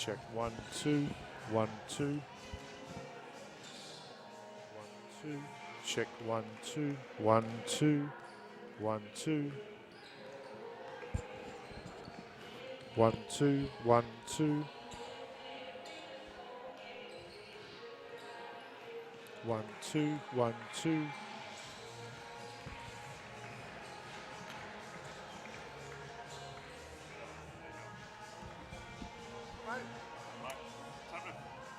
Check 1, 2, 1, 2. 1, 2. Check 1, 2, 1, 2, 1, 2. 1, 2, 1, 2. 1, 2, 1, 2.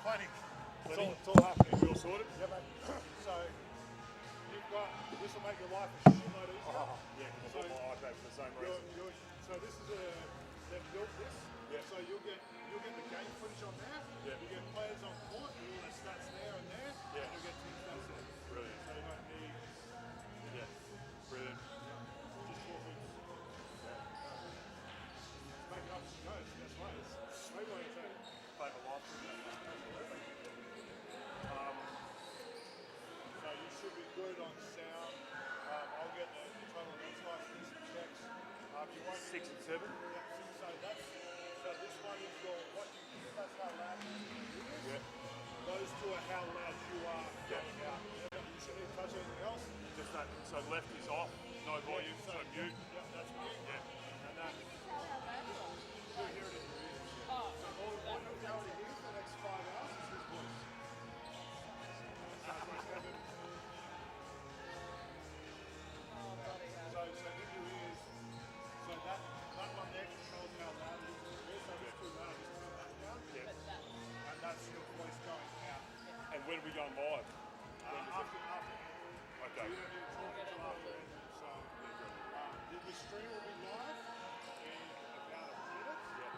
Plenty. It's all happening. You all sorted? Yeah, mate. So, you've got, this will make your life a shitload easier. Yeah, because I bought my iPad for the same reason. So this is they've built this. Yeah. So you'll get the game footage on there. Yeah. You get players on court, all the stats there and there. Yeah. And you'll get team stats there. Brilliant. So you don't need, Yeah. Brilliant. just 4 things. Make it up as you go. That's right. It's way more entertaining. Favourite life. So you should be good on sound. I'll get the total next license checks. You won't 6 and 7. So this one is your what you hear. That's how loud you hear. Yeah. Those two are how loud you are going out. You shouldn't even touch anything else. Just that. So left is off. No volume. So mute. Yeah, that's mute. Yeah. And that. You'll hear it in your ears. So all you'll be able to hear for the next 5 hours is his voice. So in your ears. So that one there controls how loud it is in your ears. So if it's too loud, just turn that down. Yeah. And that's your voice going out. And when are we going live? After. Okay. You don't need to talk until after. So the stream will be live in about a minute. Yeah.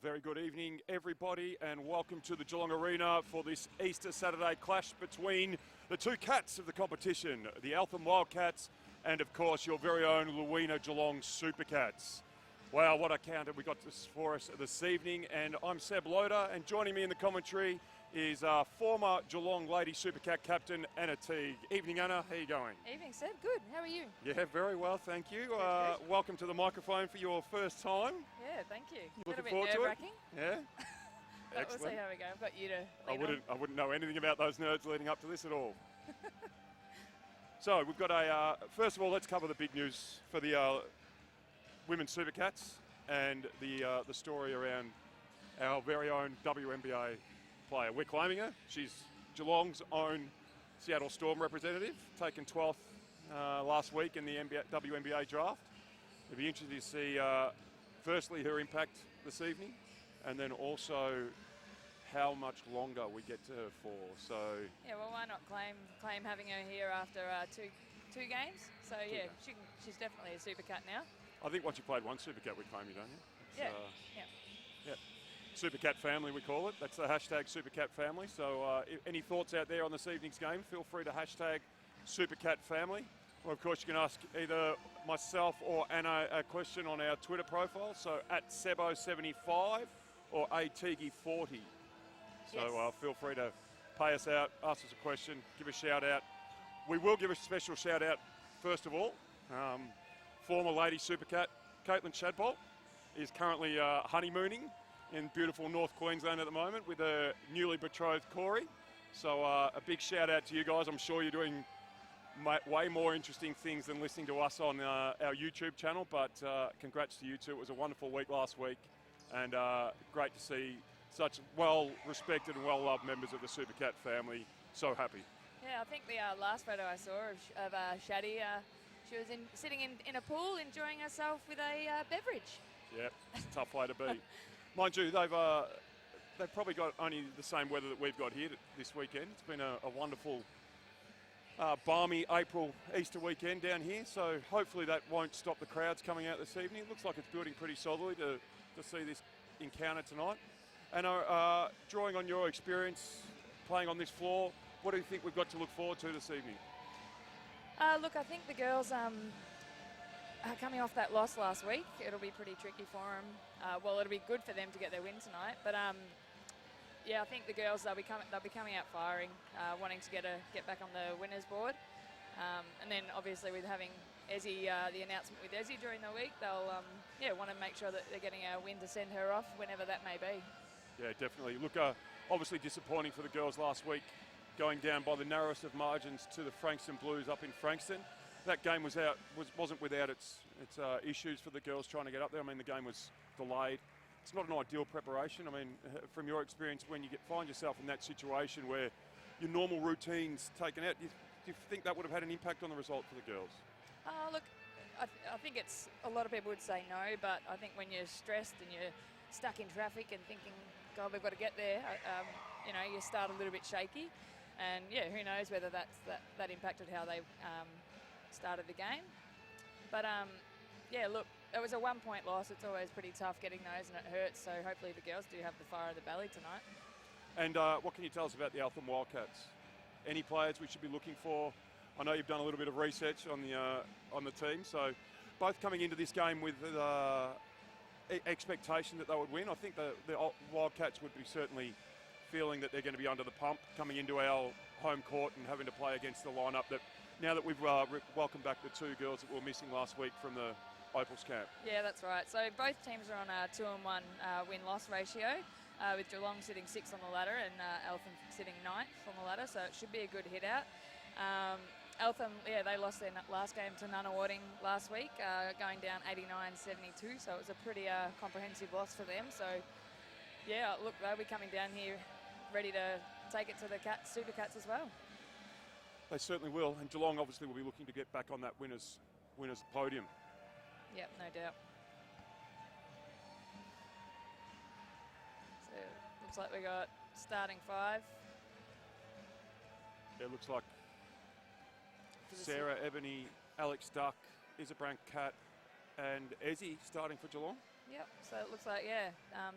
very good evening, everybody, and welcome to the Geelong Arena for this Easter Saturday clash between the two cats of the competition, the Eltham Wildcats and, of course, your very own Luwina Geelong Supercats. Wow, what a counter we got this for us this evening, and I'm Seb Loader, and joining me in the commentary is former Geelong Lady Supercat captain Anna Teague. Evening, Anna. How are you going? Evening, Seb. Good. How are you? Yeah, very well, thank you. Good. Welcome to the microphone for your first time. Yeah, thank you. You A little looking bit forward to it? nerve-wracking, Yeah. but we'll Excellent. see how we go. I've got you to I lean wouldn't, on. I wouldn't know anything about those nerds leading up to this at all. So we've got a. First of all, let's cover the big news for the women's Supercats and the story around our very own WNBA player. We're claiming her. She's Geelong's own Seattle Storm representative, taken 12th last week in the WNBA draft. It'd be interesting to see, firstly, her impact this evening, and then also how much longer we get to her for. So Yeah, well, why not claim having her here after two games? So yeah, games. she's definitely a super cat now. I think once you played one Supercat, we claim you, don't you? It's, Yeah, yeah. Supercat family, we call it. That's the hashtag Supercat family. So any thoughts out there on this evening's game, feel free to hashtag Supercat family. Or of course you can ask either myself or Anna a question on our Twitter profile. So at Sebo75 or ATigi40. So Yes. feel free to pay us out, ask us a question, give a shout out. We will give a special shout out first of all. Former Lady Supercat Caitlin Shadbolt is currently honeymooning in beautiful North Queensland at the moment with her newly betrothed Corey. So a big shout out to you guys. I'm sure you're doing way more interesting things than listening to us on our YouTube channel, but congrats to you two. It was a wonderful week last week, and great to see such well-respected and well-loved members of the Supercat family. So happy. Yeah, I think the last photo I saw of Shaddy, she was sitting in a pool enjoying herself with a beverage. Yeah, it's a tough way to be. Mind you, they've probably got only the same weather that we've got here this weekend. It's been a wonderful, balmy April Easter weekend down here, so hopefully that won't stop the crowds coming out this evening. It looks like it's building pretty solidly to see this encounter tonight. And drawing on your experience playing on this floor, what do you think we've got to look forward to this evening? Look, I think the girls are coming off that loss last week. It'll be pretty tricky for them. Well, it'll be good for them to get their win tonight. But yeah, I think the girls they'll be coming out firing, wanting to get back on the winners board. And then obviously with having Ezzy, the announcement with Ezzy during the week, they'll want to make sure that they're getting a win to send her off whenever that may be. Yeah, definitely. Look, obviously disappointing for the girls last week, going down by the narrowest of margins to the Frankston Blues up in Frankston. That game wasn't without its issues for the girls trying to get up there. I mean, the game was delayed. It's not an ideal preparation. I mean, from your experience, when you find yourself in that situation where your normal routine's taken out, do you think that would have had an impact on the result for the girls? Look, I think it's a lot of people would say no, but I think when you're stressed and you're stuck in traffic and thinking, God, we've got to get there, you start a little bit shaky. And yeah, who knows whether that impacted how they started the game. But yeah, look, it was a 1-point loss. It's always pretty tough getting those, and it hurts. So hopefully the girls do have the fire of the belly tonight. And what can you tell us about the Eltham Wildcats? Any players we should be looking for? I know you've done a little bit of research on the team. So both coming into this game with expectation that they would win. I think the Wildcats would be certainly feeling that they're going to be under the pump coming into our home court and having to play against the lineup that now that we've welcomed back the two girls that were missing last week from the Opals camp. Yeah, that's right. So both teams are on a 2-1 win-loss ratio, with Geelong sitting 6th on the ladder and Eltham sitting 9th on the ladder, so it should be a good hit out. Eltham, yeah, they lost their last game to Nunawading last week, going down 89-72, so it was a pretty comprehensive loss for them. So yeah, look, they'll be coming down here ready to take it to the Supercats as well. They certainly will, and Geelong obviously will be looking to get back on that winners podium. Yep, no doubt. So looks like we got starting 5. It looks like Sarah Ebony, Alex Duck, Isabrank Cat, and Ezzy starting for Geelong. Yep, so it looks like,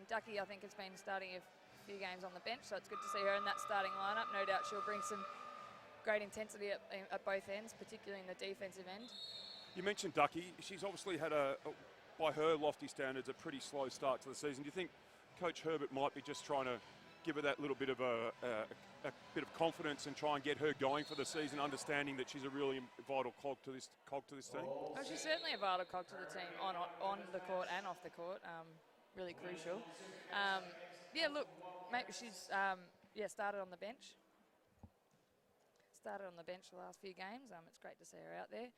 Ducky, I think, has been starting a few games on the bench, so it's good to see her in that starting lineup. No doubt she'll bring some great intensity at both ends, particularly in the defensive end. You mentioned Ducky. She's obviously had by her lofty standards, a pretty slow start to the season. Do you think Coach Herbert might be just trying to give her that little bit of a bit of confidence and try and get her going for the season, understanding that she's a really vital cog to this team? Oh, she's certainly a vital cog to the team on the court and off the court. Really crucial. Look, mate, she's started on the bench. Started on the bench the last few games. It's great to see her out there.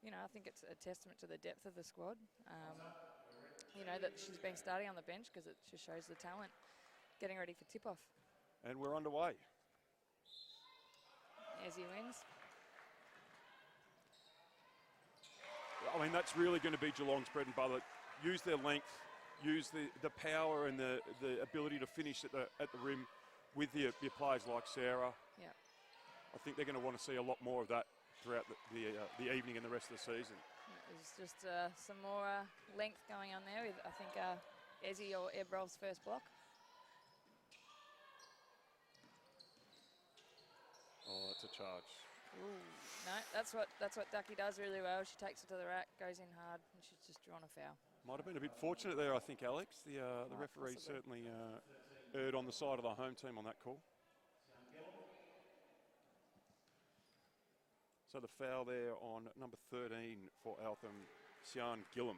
You know, I think it's a testament to the depth of the squad. You know, that she's been starting on the bench because it just shows the talent. Getting ready for tip-off. And we're underway. As he wins. I mean, that's really going to be Geelong's bread and butter. Use their length, use the power and the ability to finish at the rim with your players like Sarah. Yeah. I think they're going to want to see a lot more of that throughout the evening and the rest of the season. There's just some more length going on there with, I think, Ezzy or Ebrol's first block. Oh, that's a charge. Ooh, no, that's what Ducky does really well. She takes it to the rack, goes in hard, and she's just drawn a foul. Might have been a bit fortunate there, I think, Alex. The referee possibly. certainly erred on the side of the home team on that call. So the foul there on number 13 for Eltham, Sian Gillum.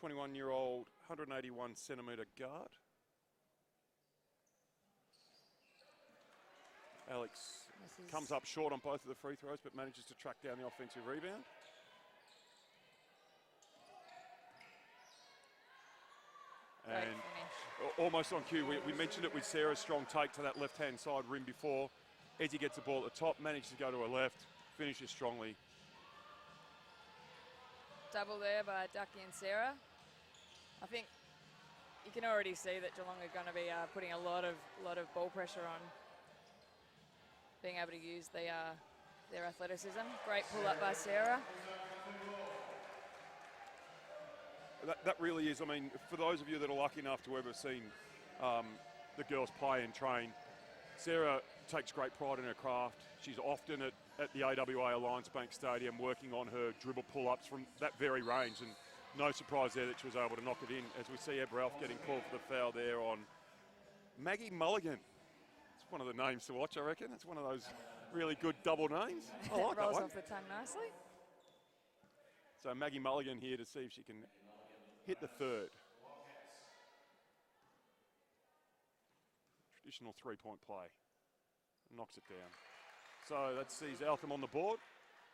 21-year-old, 181-centimetre guard. Alex comes up short on both of the free throws, but manages to track down the offensive rebound. Great And finish. almost on cue, we mentioned it with Sarah's strong take to that left-hand side rim before. Ezzy gets the ball at the top, manages to go to her left, finishes strongly. Double there by Ducky and Sarah. I think you can already see that Geelong are going to be putting a lot of ball pressure on, being able to use their athleticism. Great pull up by Sarah. That really is, I mean, for those of you that are lucky enough to ever seen the girls play and train, Sarah takes great pride in her craft. She's often at the AWA Alliance Bank Stadium working on her dribble pull-ups from that very range, and no surprise there that she was able to knock it in, as we see Eb Ralph getting called for the foul there on Maggie Mulligan. It's one of the names to watch, I reckon. It's one of those really good double names. I like that Rolls one. off the tongue nicely. So Maggie Mulligan here to see if she can hit the third. Traditional three-point play. Knocks it down. So that sees Eltham on the board.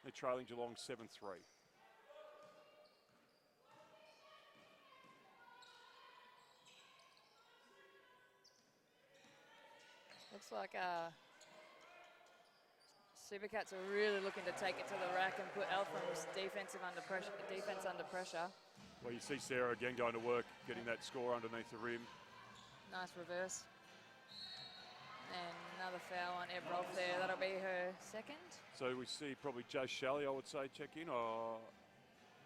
They're trailing Geelong 7-3. Looks like Supercats are really looking to take it to the rack and put Eltham's defense under pressure. Well, you see Sarah again going to work, getting that score underneath the rim. Nice reverse. And another foul on Ebrov there. That'll be her second. So we see probably Joe Shelley, I would say, check in. Or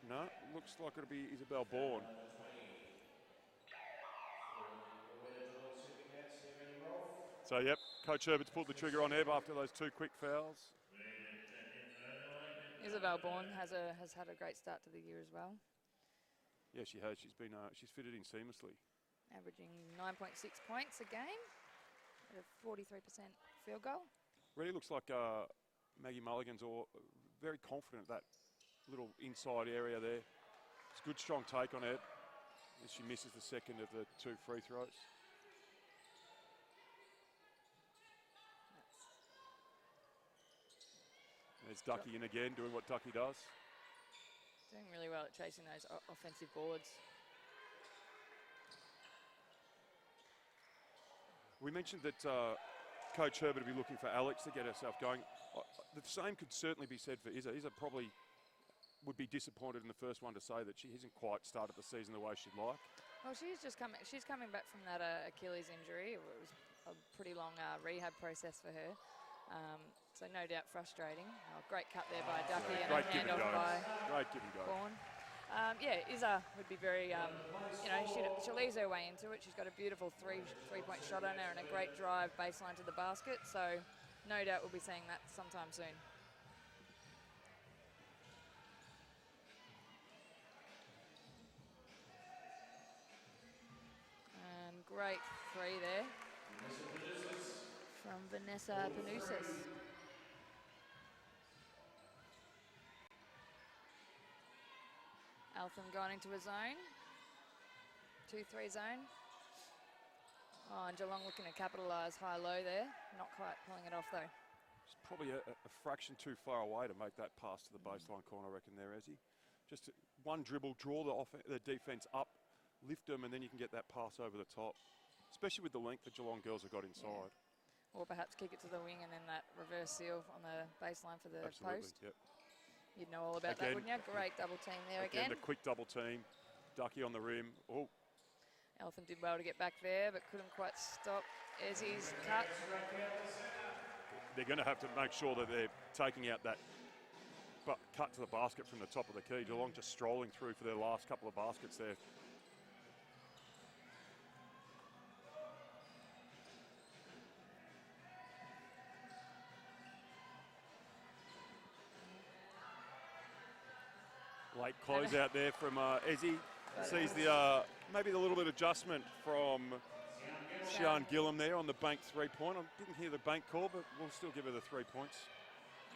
no, looks like it'll be Isabel Bourne. So, yep, Coach Herbert's pulled the trigger on Eb after those two quick fouls. Isabel Bourne has had a great start to the year as well. Yeah, she has. She's fitted in seamlessly. Averaging 9.6 points a game at a 43% field goal. Really looks like Maggie Mulligan's very confident that little inside area there. It's a good, strong take on Ed as she misses the second of the two free throws. There's Ducky in again, doing what Ducky does. Doing really well at chasing those offensive boards. We mentioned that Coach Herbert will be looking for Alex to get herself going. The same could certainly be said for Izza. Izza probably would be disappointed in the first one to say that she hasn't quite started the season the way she'd like. Well, she's coming back from that Achilles injury. It was a pretty long rehab process for her. So no doubt frustrating. Oh, great cut there by Ducky and a handoff by Great give and go. Bourne. Yeah, Izza would be very, she'll ease her way into it. She's got a beautiful three-point shot on her and a great drive baseline to the basket. So no doubt we'll be seeing that sometime soon. And great three there from Vanessa Panousis. Eltham going into a zone. 2-3 zone. Oh, and Geelong looking to capitalise high-low there. Not quite pulling it off, though. It's probably a fraction too far away to make that pass to the baseline corner, I reckon, there, Ezzy. Just one dribble, draw the defence up, lift them, and then you can get that pass over the top, especially with the length the Geelong girls have got inside. Yeah. Or perhaps kick it to the wing and then that reverse seal on the baseline for the Absolutely, post. yep. You'd know all about that, wouldn't you? Great double team there again. The quick double team. Ducky on the rim. Oh. Eltham did well to get back there, but couldn't quite stop Ezzy's cut. They're going to have to make sure that they're taking out that cut to the basket from the top of the key. Geelong just strolling through for their last couple of baskets there. Late close out there from Ezzy. Sees the maybe the little bit of adjustment from Sian Gillam there on the bank 3-point. I didn't hear the bank call, but we'll still give her the 3 points.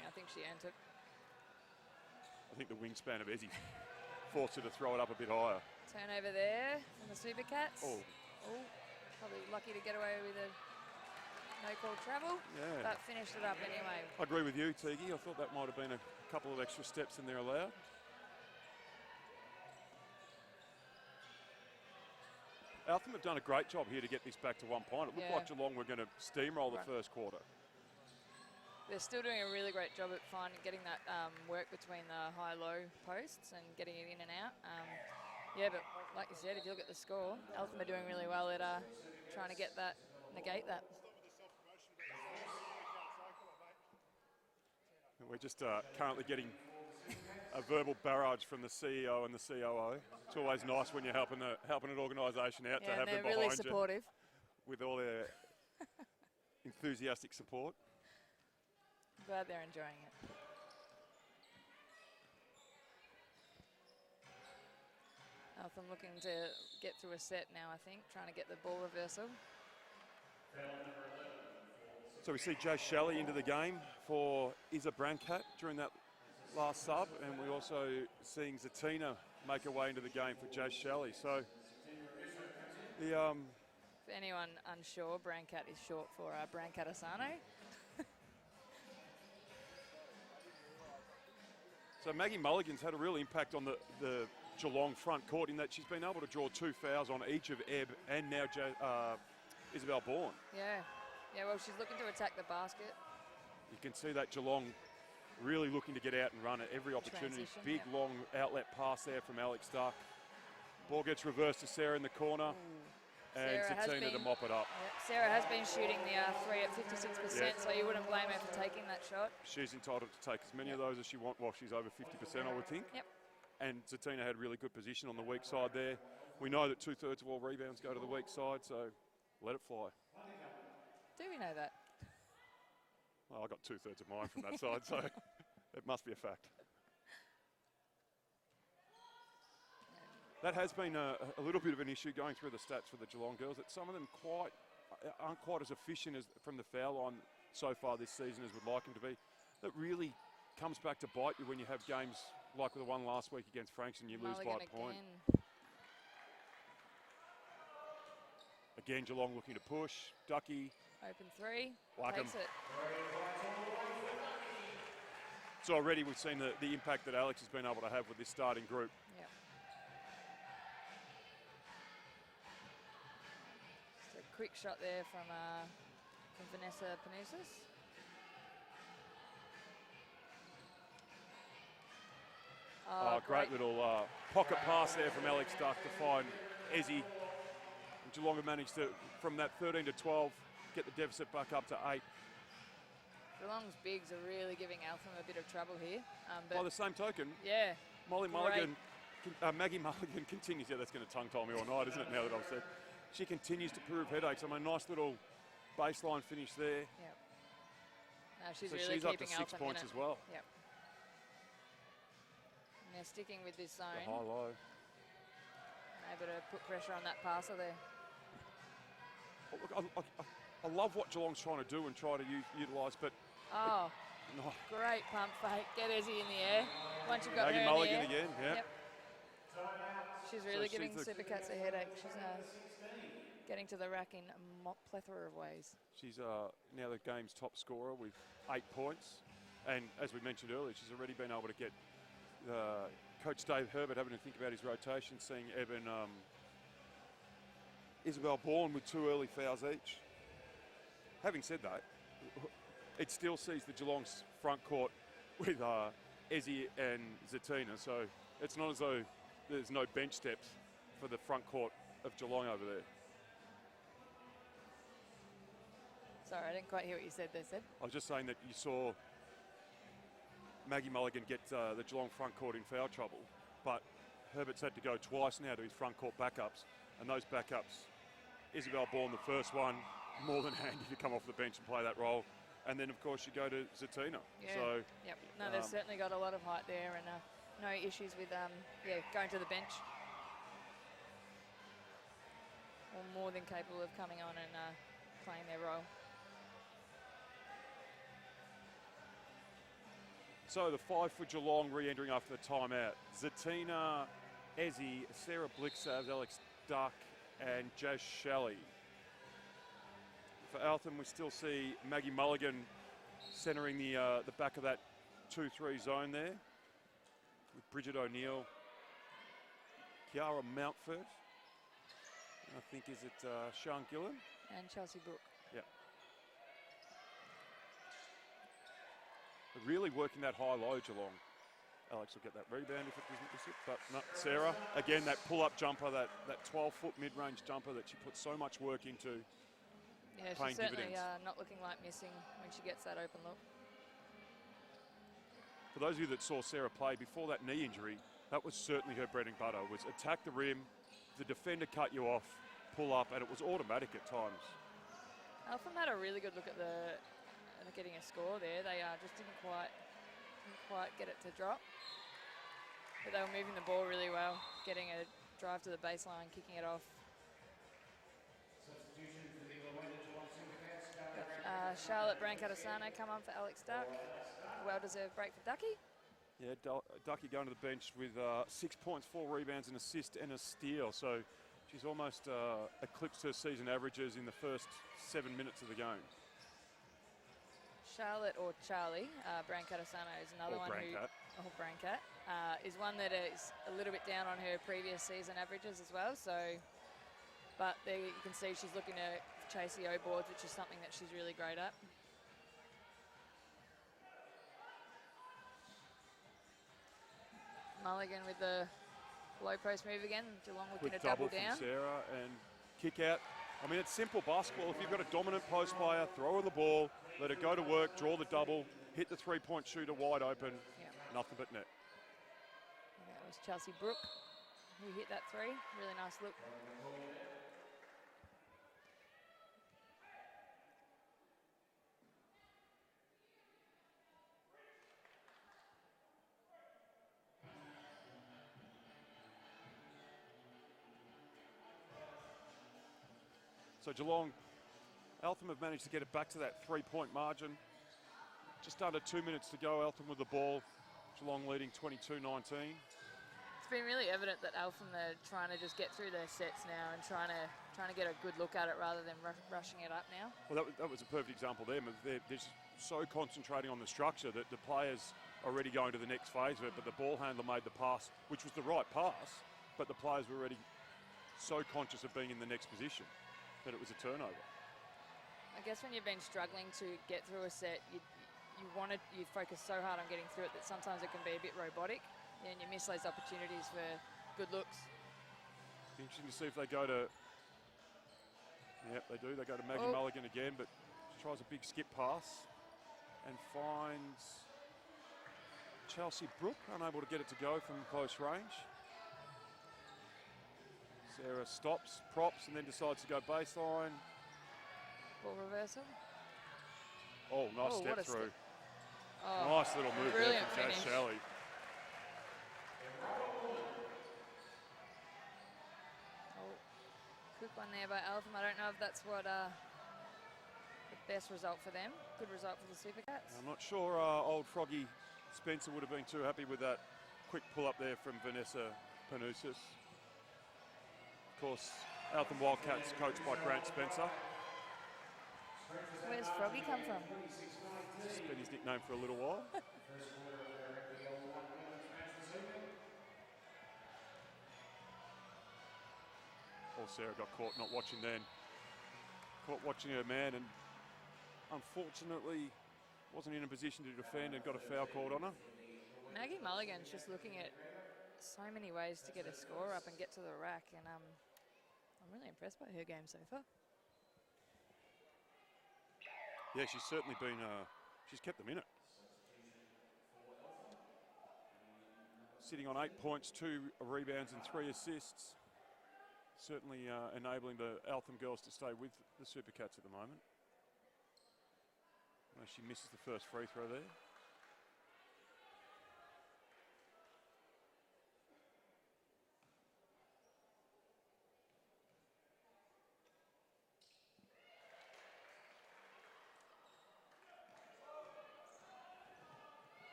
Yeah, I think she earned it. I think the wingspan of Ezzy forced her to throw it up a bit higher. Turnover there from the Supercats. Oh. Probably lucky to get away with a no-call travel. Yeah. But finished it up anyway. I agree with you, Teague. I thought that might have been a couple of extra steps in there allowed. Eltham have done a great job here to get this back to 1 point. It looked like Geelong were going to steamroll the first quarter. They're still doing a really great job at getting that work between the high-low posts and getting it in and out. Yeah, but like you said, if you look at the score, Eltham are doing really well at trying to negate that. And we're just currently getting a verbal barrage from the CEO and the COO. It's always nice when you're helping an organisation out to have them behind really supportive. You with all their enthusiastic support. Glad they're enjoying it. Eltham looking to get through a set now, I think, trying to get the ball reversal. So we see Jay Shelley into the game for Isa Brancat during that last sub, and we're also seeing Zatina make her way into the game for Jay Shelley. So the for anyone unsure, Brancat is short for Brancat Asano. So Maggie Mulligan's had a real impact on the Geelong front court in that she's been able to draw 2 fouls on each of Ebb and now Isabel Bourne. Yeah, well, she's looking to attack the basket. You can see that Geelong really looking to get out and run at every opportunity. Big, long outlet pass there from Alex Duck. Ball gets reversed to Sarah in the corner. And Zatina to mop it up. Yeah, Sarah has been shooting the 3 at 56%, so you wouldn't blame her for taking that shot. She's entitled to take as many of those as she wants while she's over 50%, I would think. Yep. And Zatina had really good position on the weak side there. We know that 2/3 of all rebounds go to the weak side, so let it fly. Do we know that? Well, I got 2/3 of mine from that side, so it must be a fact. That has been a little bit of an issue going through the stats for the Geelong girls, that some of them aren't quite as efficient as from the foul line so far this season as we'd like them to be. That really comes back to bite you when you have games like the one last week against Franks and you lose by a point. Again, Geelong looking to push. Ducky. Open 3. Takes it. So already we've seen the impact that Alex has been able to have with this starting group. Yep. Just a quick shot there from Vanessa Panousis. Great little pocket pass there from Alex Duck to find Ezzy. And Geelong have managed to, from that 13 to 12, get the deficit back up to 8. Geelong's bigs are really giving Eltham a bit of trouble here. By the same token, yeah, Molly Mulligan Maggie Mulligan continues. Yeah, that's going to tongue tie me all night, isn't it? Now that I've said, she continues to prove headaches. I mean, nice little baseline finish there. Yep. No, she's So really she's up keeping to 6 Eltham points in it. as well. Yep. And they're sticking with this zone. The high-low. Able to put pressure on that passer there. Oh, look, I love what Geelong's trying to do and try to utilise, but Oh, no. great pump fake. Get Ezzy in the air. Once you've got Maggie her in the Mulligan air. again, yeah. Yep. She's really she's giving the- Supercats a headache. She's getting to the rack in a plethora of ways. She's now the game's top scorer with 8 points. And as we mentioned earlier, she's already been able to get Coach Dave Herbert having to think about his rotation, seeing Evan Isabel Bourne with 2 early fouls each. Having said that, it still sees the Geelong's front court with Ezzy and Zatina, so it's not as though there's no bench steps for the front court of Geelong over there. Sorry, I didn't quite hear what you said there, Sid. I was just saying that you saw Maggie Mulligan get the Geelong front court in foul trouble, but Herbert's had to go twice now to his front court backups, and those backups, Isabel Bourne, the first one, more than handy to come off the bench and play that role. And then, of course, you go to Zatina. Yeah. So, Yep. No, they've certainly got a lot of height there, and no issues with going to the bench. Or more than capable of coming on and playing their role. so the 5 for Geelong re-entering after the timeout. Zatina, Ezzy, Sarah Blixavs, Alex Duck, and Jazz Shelley. For Eltham, we still see Maggie Mulligan centering the back of that 2-3 zone there with Bridget O'Neill, Kiara Mountford, and I think is it Sean Gillen? And Chelsea Brook. Yeah. Really working that high-low Geelong. Alex will get that rebound if it doesn't miss it, but no, Sarah, again, that pull-up jumper, that 12-foot mid-range jumper that she put so much work into. Yeah, Paying she's certainly dividends. not looking like missing when she gets that open look. For those of you that saw Sarah play before that knee injury, that was certainly her bread and butter, was attack the rim, the defender cut you off, pull up, and it was automatic at times. Eltham had a really good look at getting a score there. They just didn't quite get it to drop. But they were moving the ball really well, getting a drive to the baseline, kicking it off. Charlotte Brancatisano come on for Alex Duck. Well-deserved break for Ducky. Yeah, Ducky going to the bench with 6 points, 4 rebounds, an assist and a steal. So she's almost eclipsed her season averages in the first 7 minutes of the game. Charlotte or Charlie Brancatisano is another Or one Brancat. who, or Brancat, is one that is a little bit down on her previous season averages as well. So, but there you can see she's looking to chase the O boards, which is something that she's really great at. Mulligan with the low post move again. Geelong looking Quick to double double down. from Sarah and kick out. I mean, it's simple basketball. If you've got a dominant post player, throw her the ball, let her go to work, draw the double, hit the three-point shooter wide open, Yeah. nothing but net. And that was Chelsea Brook who hit that three. Really nice look. So Geelong, Eltham have managed to get it back to that three-point margin. Just under 2 minutes to go, Eltham with the ball. Geelong leading 22-19. It's been really evident that Eltham are trying to just get through their sets now and trying to get a good look at it rather than rushing it up now. Well, that was a perfect example there. They're just so concentrating on the structure that the players are already going to the next phase of it, but the ball handler made the pass, which was the right pass, but the players were already so conscious of being in the next position that it was a turnover. I guess when you've been struggling to get through a set, you focus so hard on getting through it that sometimes it can be a bit robotic and you miss those opportunities for good looks. Be interesting to see if they go to, yep, they do. They go to Maggie Mulligan again, but she tries a big skip pass and finds Chelsea Brook, unable to get it to go from close range. Sarah stops, props, and then decides to go baseline. Ball reversal. Oh, nice Oh, step what a through. Oh, Nice little move there brilliant from Jazz finish. Shelley. Oh, quick one there by Eltham. I don't know if that's what the best result for them. Good result for the Supercats. I'm not sure old Froggy Spencer would have been too happy with that quick pull up there from Vanessa Panousis. Of course, Eltham Wildcats coached by Grant Spencer. Where's Froggy come from? It's been his nickname for a little while. Oh, Sarah got caught not watching then. Caught watching her man and unfortunately wasn't in a position to defend and got a foul called on her. Maggie Mulligan's just looking at so many ways to get a score up and get to the rack, and I'm really impressed by her game so far. Yeah, she's certainly been, she's kept them in it. Sitting on 8 points, 2 rebounds and 3 assists. Certainly enabling the Eltham girls to stay with the Supercats at the moment. Well, she misses the first free throw there.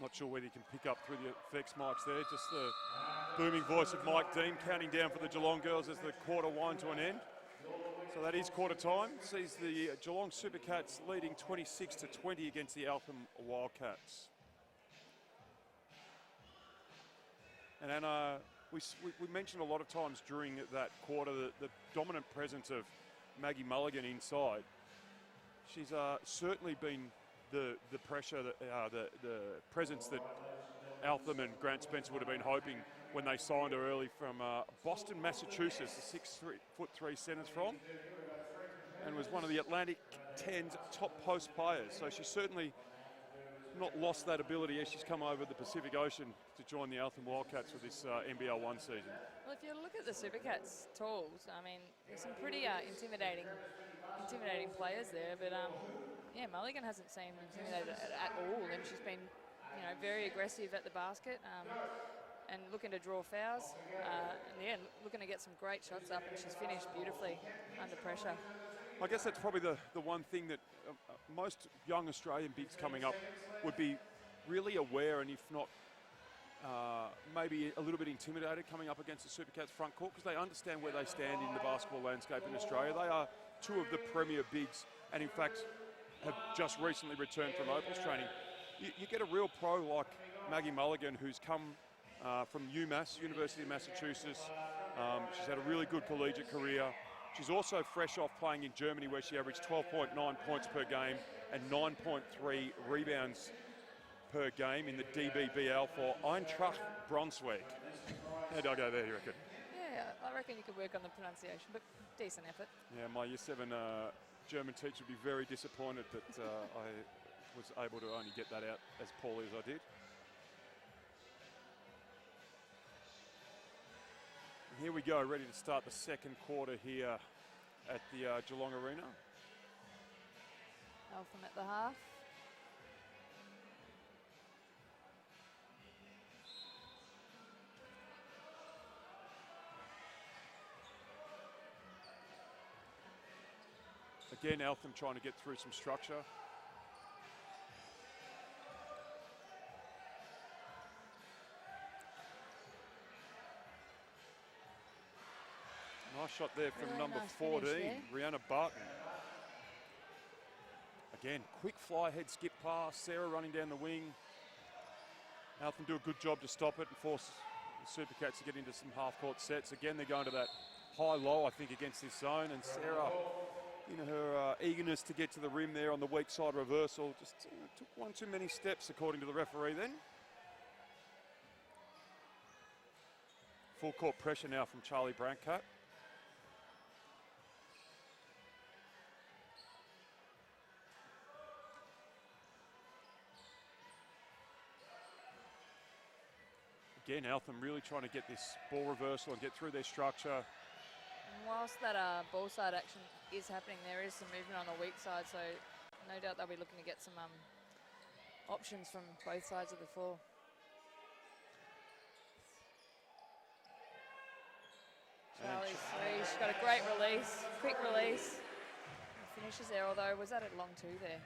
Not sure whether you can pick up through the effects mics there. Just the booming voice of Mike Dean counting down for the Geelong girls as the quarter wind to an end. So that is quarter time. Sees the Geelong Supercats leading 26-20 against the Eltham Wildcats. And Anna, we mentioned a lot of times during that quarter the dominant presence of Maggie Mulligan inside. She's certainly been the pressure, the presence that Eltham and Grant Spencer would have been hoping when they signed her early from Boston, Massachusetts, the 6'3" centres from, and was one of the Atlantic 10's top post players. So she's certainly not lost that ability as she's come over the Pacific Ocean to join the Eltham Wildcats for this NBL1 season. Well, if you look at the Supercats talls, I mean, there's some pretty intimidating players there, but yeah, Mulligan hasn't seemed intimidated at all, and she's been, very aggressive at the basket and looking to draw fouls, and yeah, looking to get some great shots up, and she's finished beautifully under pressure. I guess that's probably the one thing that most young Australian bigs coming up would be really aware, and if not maybe a little bit intimidated coming up against the Supercats front court, because they understand where they stand in the basketball landscape in Australia. They are two of the premier bigs, and in fact have just recently returned from Opals training. You get a real pro like Maggie Mulligan, who's come from UMass, University of Massachusetts. She's had a really good collegiate career. She's also fresh off playing in Germany, where she averaged 12.9 points per game and 9.3 rebounds per game in the DBBL for Eintracht Braunschweig. How did I go there, you reckon? Yeah, I reckon you could work on the pronunciation, but decent effort. Yeah, my Year 7 German teacher would be very disappointed that I was able to only get that out as poorly as I did. Here we go, ready to start the second quarter here at the Geelong Arena. Eltham at the half. Again, Eltham trying to get through some structure. Nice shot there from Really number nice 14, finish Rihanna Barton. Again, quick fly head skip pass, Sarah running down the wing. Eltham do a good job to stop it and force the Supercats to get into some half-court sets. Again, they're going to that high-low, I think, against this zone, and Sarah, in her eagerness to get to the rim there on the weak side reversal, just took one too many steps, according to the referee then. Full court pressure now from Charlie Brancat. Again, Eltham really trying to get this ball reversal and get through their structure. And whilst that ball side action is happening, there is some movement on the weak side, so no doubt they'll be looking to get some options from both sides of the floor. Charlie's three, she's got a great release, quick release. And finishes there, although was that a long two there?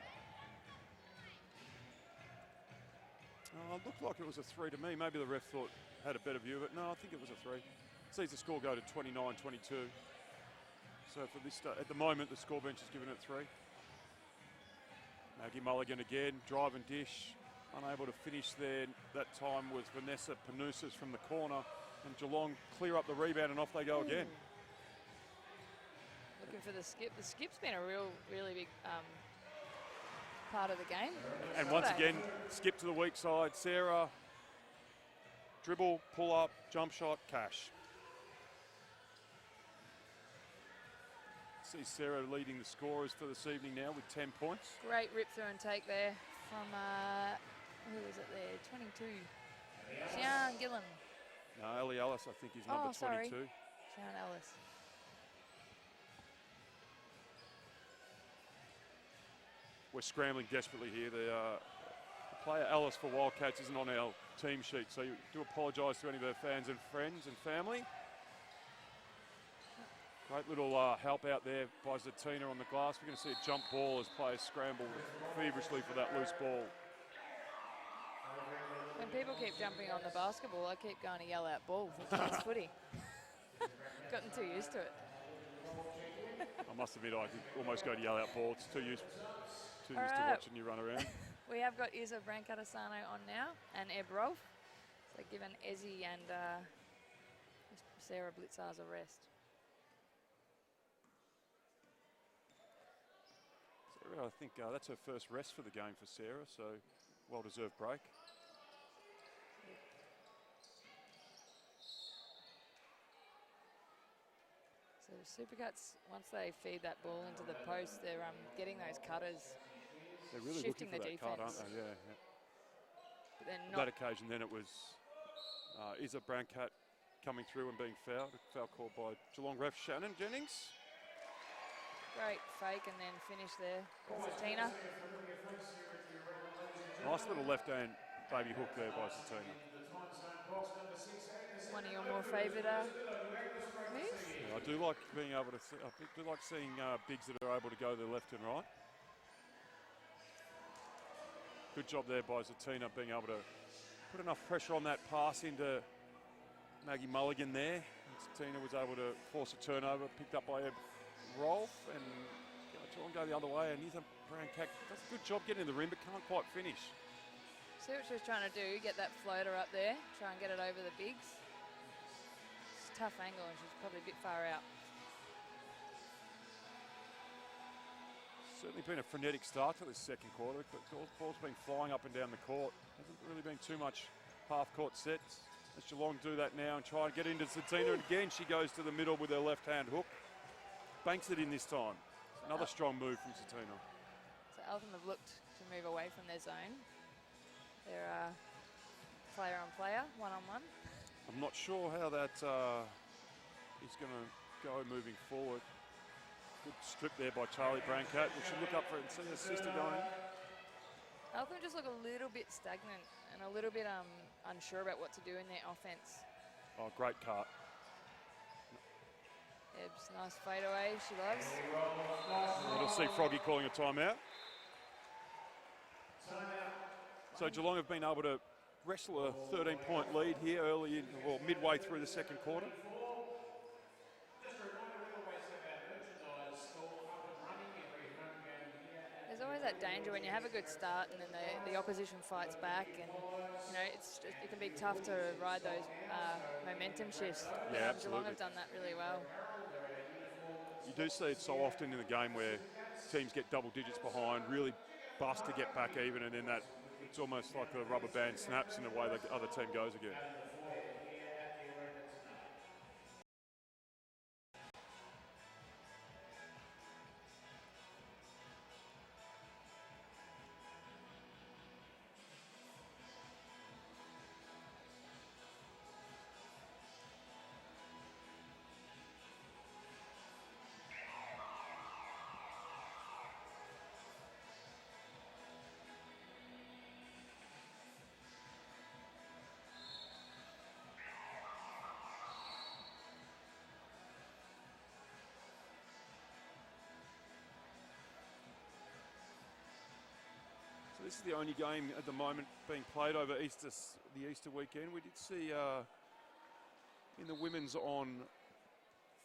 It looked like it was a three to me. Maybe the ref thought had a better view of it. No, I think it was a three. Sees the score go to 29-22. So for this, at the moment, the score bench is giving it three. Maggie Mulligan again, drive and dish. Unable to finish there. That time was Vanessa Panousis from the corner. And Geelong clear up the rebound and off they go again. Looking for the skip. The skip's been a really big part of the game. And once again, skip to the weak side. Sarah, dribble, pull up, jump shot, cash. See Sarah leading the scorers for this evening now with 10 points. Great rip through and take there from, who was it there, 22. Sian Gillen. No, Ellie Ellis, I think, is number 22. Sorry. Sian Ellis. We're scrambling desperately here. The player Ellis for Wildcats isn't on our team sheet, so you do apologise to any of our fans and friends and family. Great little help out there by Zatina on the glass. We're going to see a jump ball as players scramble feverishly for that loose ball. When people keep jumping on the basketball, I keep going to yell out ball for kids footy. Gotten too used to it. I must admit, I could almost go to yell out ball. It's too used to watching you run around. We have got Isa Brancatasano on now and Eb Rolf. So given Ezzy and Sarah Blitzar's a rest. Sarah, I think that's her first rest for the game for Sarah, so well-deserved break. So Supercuts, once they feed that ball into the post, they're getting those cutters. They're really shifting looking for the that cut, defence. aren't they? Yeah. But then On that occasion, then it was Isa Brancat coming through and being fouled. A foul called by Geelong ref Shannon Jennings. great fake and then finish there. Zatina. Nice little left-hand baby hook there by Zatina. One of your more favourite moves? Yeah, I do like being able to. I do like seeing bigs that are able to go to the left and right. Good job there by Zatina being able to put enough pressure on that pass into Maggie Mulligan there. Zatina was able to force a turnover, picked up by Rolf, and Geelong go the other way. And he's a Brancat does a good job getting in the rim, but can't quite finish. See what she was trying to do, get that floater up there, try and get it over the bigs. It's a tough angle and she's probably a bit far out. Certainly been a frenetic start to this second quarter. The ball's been flying up and down the court. Hasn't really been too much half-court sets. As Geelong do that now and try and get into Zatina. And again, she goes to the middle with her left-hand hook. Banks it in this time. Another strong move from Zatina. So Eltham have looked to move away from their zone. They're player on player, one-on-one. I'm not sure how that is going to go moving forward. Good strip there by Charlie Brancat. We should look up for it and see her sister going. Eltham just look a little bit stagnant and a little bit unsure about what to do in their offense. Oh, great cut. Ebbs, nice fadeaway, she loves. We'll see Froggy calling a timeout. So Geelong have been able to wrestle a 13-point lead here early in, or midway through the second quarter. There's always that danger when you have a good start and then the opposition fights back, and you know it can be tough to ride those momentum shifts. Yeah, Geelong absolutely. have done that really well. You do see it so often in the game where teams get double digits behind, really bust to get back even, and then it's almost like a rubber band snaps in the way the other team goes again. This is the only game at the moment being played over the Easter weekend. We did see in the women's on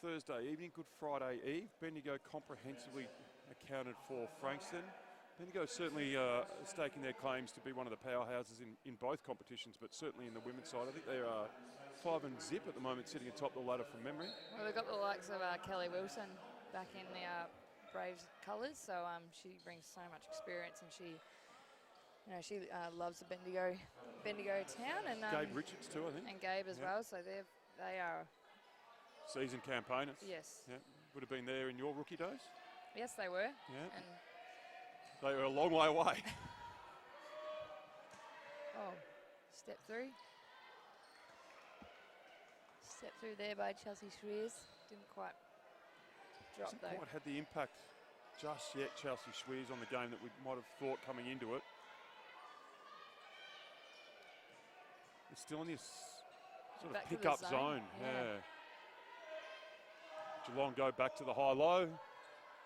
Thursday evening, Good Friday Eve, Bendigo comprehensively accounted for Frankston. Bendigo certainly staking their claims to be one of the powerhouses in both competitions, but certainly in the women's side. I think they are 5 and zip at the moment, sitting atop the ladder from memory. Well, we've got the likes of Kelly Wilson back in the Braves colours, so she brings so much experience, and she loves the Bendigo town, and Gabe Richards too, I think, and Gabe as well. So they are seasoned campaigners. Yes. Yeah. Would have been there in your rookie days. Yes, they were. Yeah. And they were a long way away. step through there by Chelsea Schweers. Didn't quite drop Hasn't though. quite had the impact just yet, Chelsea Schweers, on the game that we might have thought coming into it. It's still in this sort Back of to the pick-up zone, zone. yeah. Geelong go back to the high-low.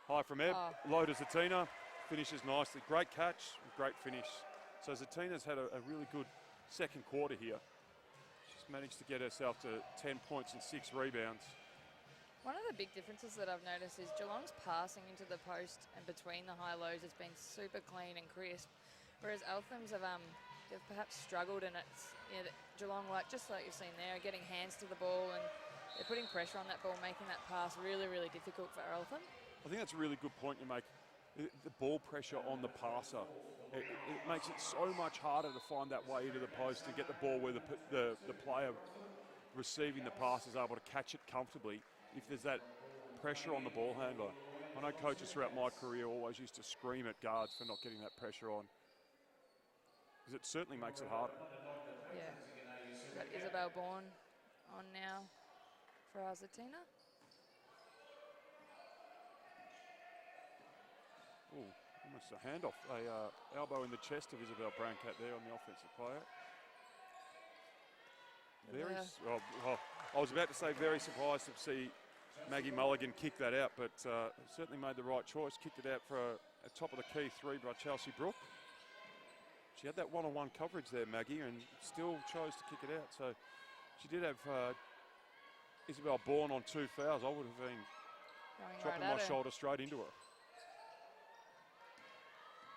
High from Ebb, Oh. low to Zatina, finishes nicely. Great catch, great finish. So Zatina's had a really good second quarter here. She's managed to get herself to 10 points and 6 rebounds. One of the big differences that I've noticed is Geelong's passing into the post and between the high-lows has been super clean and crisp, whereas Eltham's have they've perhaps struggled, and it's Geelong, just like you've seen there, getting hands to the ball, and they're putting pressure on that ball, making that pass really, really difficult for Eltham. I think that's a really good point you make. The ball pressure on the passer. It makes it so much harder to find that way into the post and get the ball where the player receiving the pass is able to catch it comfortably if there's that pressure on the ball handler. I know coaches throughout my career always used to scream at guards for not getting that pressure on, because it certainly makes it harder. Yeah. We've got Isabel Bourne on now for Argentina. Ooh, almost a handoff. A elbow in the chest of Isabel Brancat there on the offensive player. I was about to say very surprised to see Maggie Mulligan kick that out, but certainly made the right choice. Kicked it out for a top of the key 3 by Chelsea Brook. She had that one-on-one coverage there, Maggie, and still chose to kick it out. So she did have Isabel Bourne on 2 fouls. I would have been dropping my shoulder straight into her.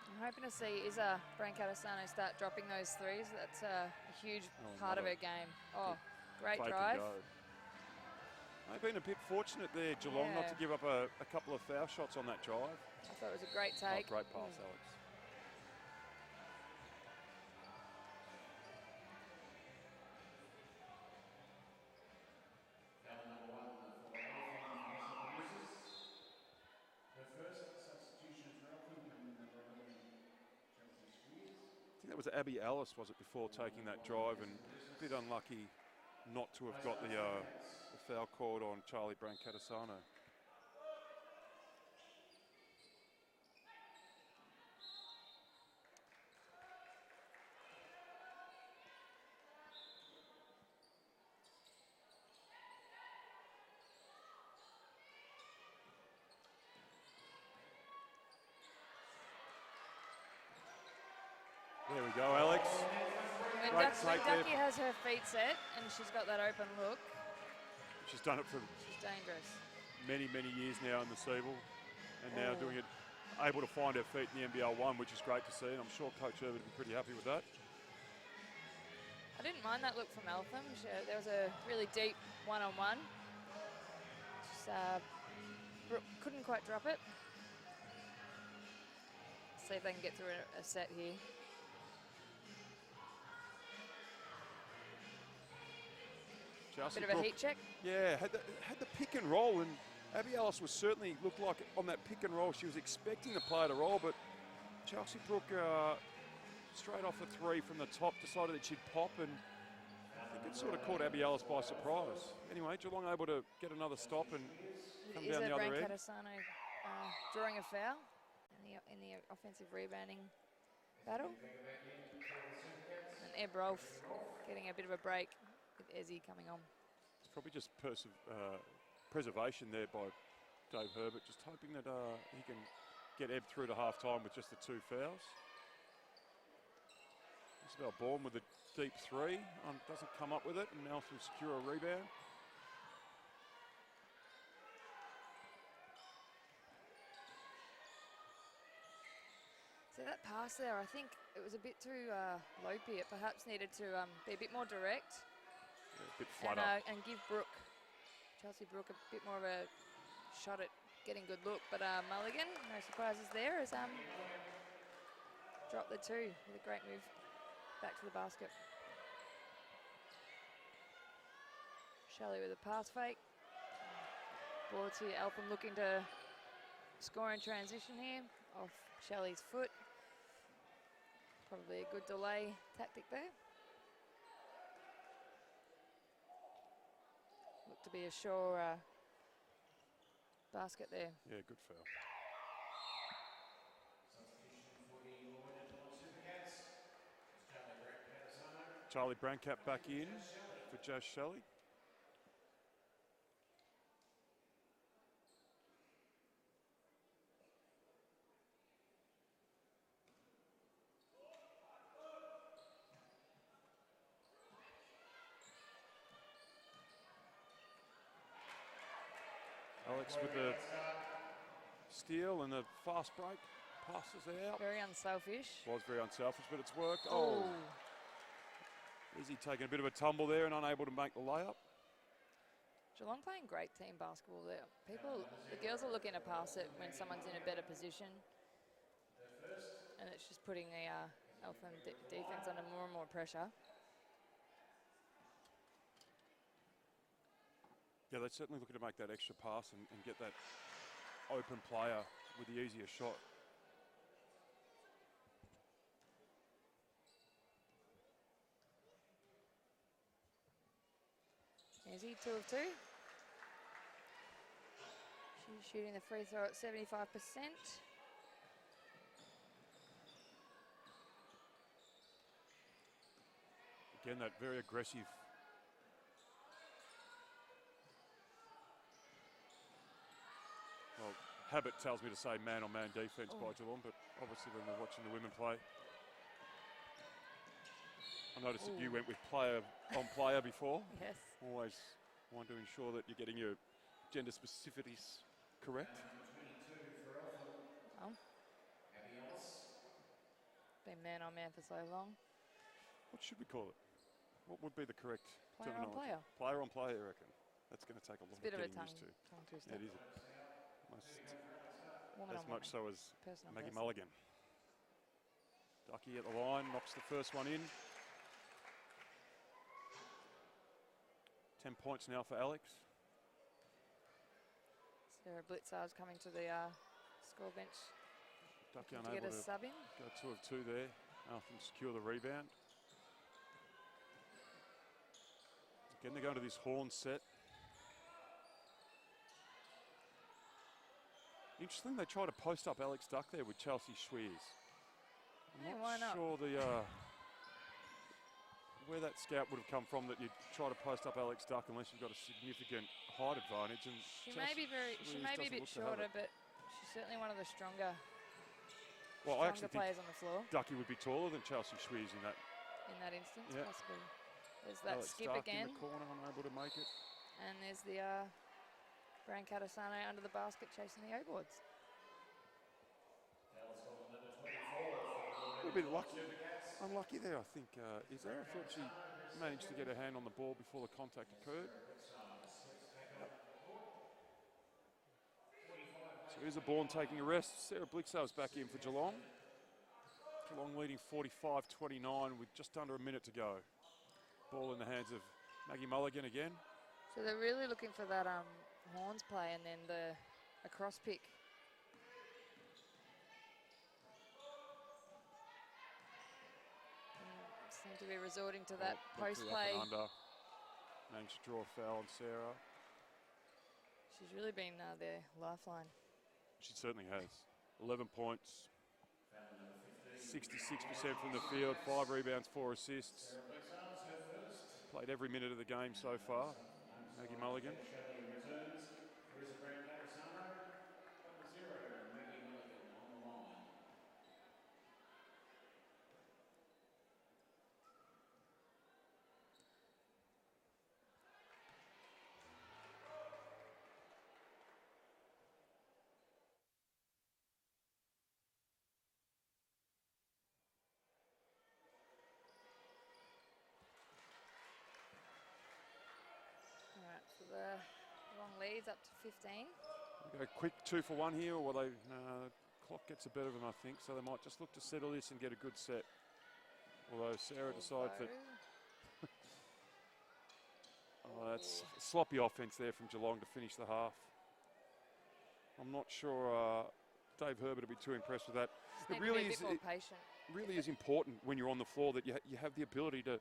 I'm hoping to see Isa Brancatisano start dropping those threes. That's a huge part of her game. Oh, great Fake drive. and go. They've been a bit fortunate there, Geelong, not to give up a couple of foul shots on that drive. I thought it was a great take. Oh, great pass, Alex. I think that was Abby Ellis, was it, before taking that drive, and a bit unlucky not to have got the foul called on Charlie Brancatisano. There we go, Alex. When Ducky has her feet set and she's got that open look, she's done it for she's dangerous. many, many years now in the Siebel, and now doing it, able to find her feet in the NBL1, which is great to see, and I'm sure Coach Irvin would be pretty happy with that. I didn't mind that look from Eltham. There was a really deep one-on-one. Brooke couldn't quite drop it. See if they can get through a set here. Chelsea Bit of a Brook, heat check. Yeah, had the pick and roll, and Abby Ellis was certainly looked like on that pick and roll she was expecting the player to roll, but Chelsea Brook straight off a 3 from the top decided that she'd pop, and I think it sort of caught Abby Ellis by surprise. Anyway, Geelong able to get another stop and come down the other end. Brancatisano drawing a foul in the offensive rebounding battle. And Eb Rolfe getting a bit of a break with Ezzy coming on. It's probably just preservation there by Dave Herbert, just hoping that he can get Eb through to half-time with just the 2 fouls. Isabel Bourne with a deep three. Doesn't come up with it, and Eltham secure a rebound. So that pass there, I think it was a bit too lopey. It perhaps needed to be a bit more direct. Yeah, a bit flatter. And give Chelsea Brooke, a bit more of a shot at getting good look. But Mulligan, no surprises there, has dropped the two with a great move back to the basket. Shelley with a pass fake. Ball to Eltham looking to score in transition here off Shelley's foot. Probably a good delay tactic there. Looked to be a sure basket there. Yeah, good foul. Charlie Brancat back in for Jazz Shelley. Alex with the steal and the fast break. Passes out. Very unselfish. Was very unselfish, but it's worked. Oh. Izzy taking a bit of a tumble there and unable to make the layup. Geelong playing great team basketball there. The girls are looking to pass it when someone's in a better position. And it's just putting the Eltham defense under more and more pressure. Yeah, they're certainly looking to make that extra pass and get that open player with the easier shot. Izzy, 2 of 2. She's shooting the free throw at 75%. Again, that very aggressive. Well, habit tells me to say man-on-man defence by Geelong, but obviously when we're watching the women play. I noticed that you went with player on player before. Yes. Always want to ensure that you're getting your gender specificities correct. Well, been man on man for so long. What should we call it? What would be the correct Player on terminology? player. Player on player, I reckon. That's going to take a lot It's a bit of a getting used to. tongue twister. Yeah, it is. Woman As on much woman. so as Person on Maggie person. Mulligan. Ducky at the line, knocks the first one in. 10 points now for Alex. Sarah Blitzar's coming to the score bench Ducky to get unable a to sub in. go 2 of 2 there. Eltham secure the rebound. Again, they're going to this horn set. Interesting, they try to post up Alex Duck there with Chelsea Schweers. Hey, I'm why not? sure where that scout would have come from that you'd try to post up Alex Duck unless you've got a significant height advantage. And She may be a bit shorter, but she's certainly one of the stronger I actually think players on the floor Ducky would be taller than Chelsea Schweers in that. in that instance, Yeah. possibly. There's that Alex skip Duck again, in the corner, unable to make it. and there's the Brancat Asano under the basket chasing the O-boards. A bit unlucky there, I think. Is there? I thought she managed to get her hand on the ball before the contact occurred. So here's a Bourne taking a rest. Sarah Blixar's back in for Geelong. Geelong leading 45-29 with just under a minute to go. Ball in the hands of Maggie Mulligan again. So they're really looking for that horns play and then a cross pick. Seem to be resorting to that post play. Under. Managed to draw a foul on Sarah. She's really been their lifeline. She certainly has. 11 points. 66% from the field, 5 rebounds, 4 assists. Played every minute of the game so far. Maggie Mulligan. leads up to 15. Go quick 2 for 1 here, or will they? Clock gets the better of them, I think, so they might just look to settle this and get a good set. Although Sarah decides that. Oh, that's sloppy offence there from Geelong to finish the half. I'm not sure Dave Herbert will be too impressed with that. It really is. More patient. Really is important when you're on the floor that you have the ability to.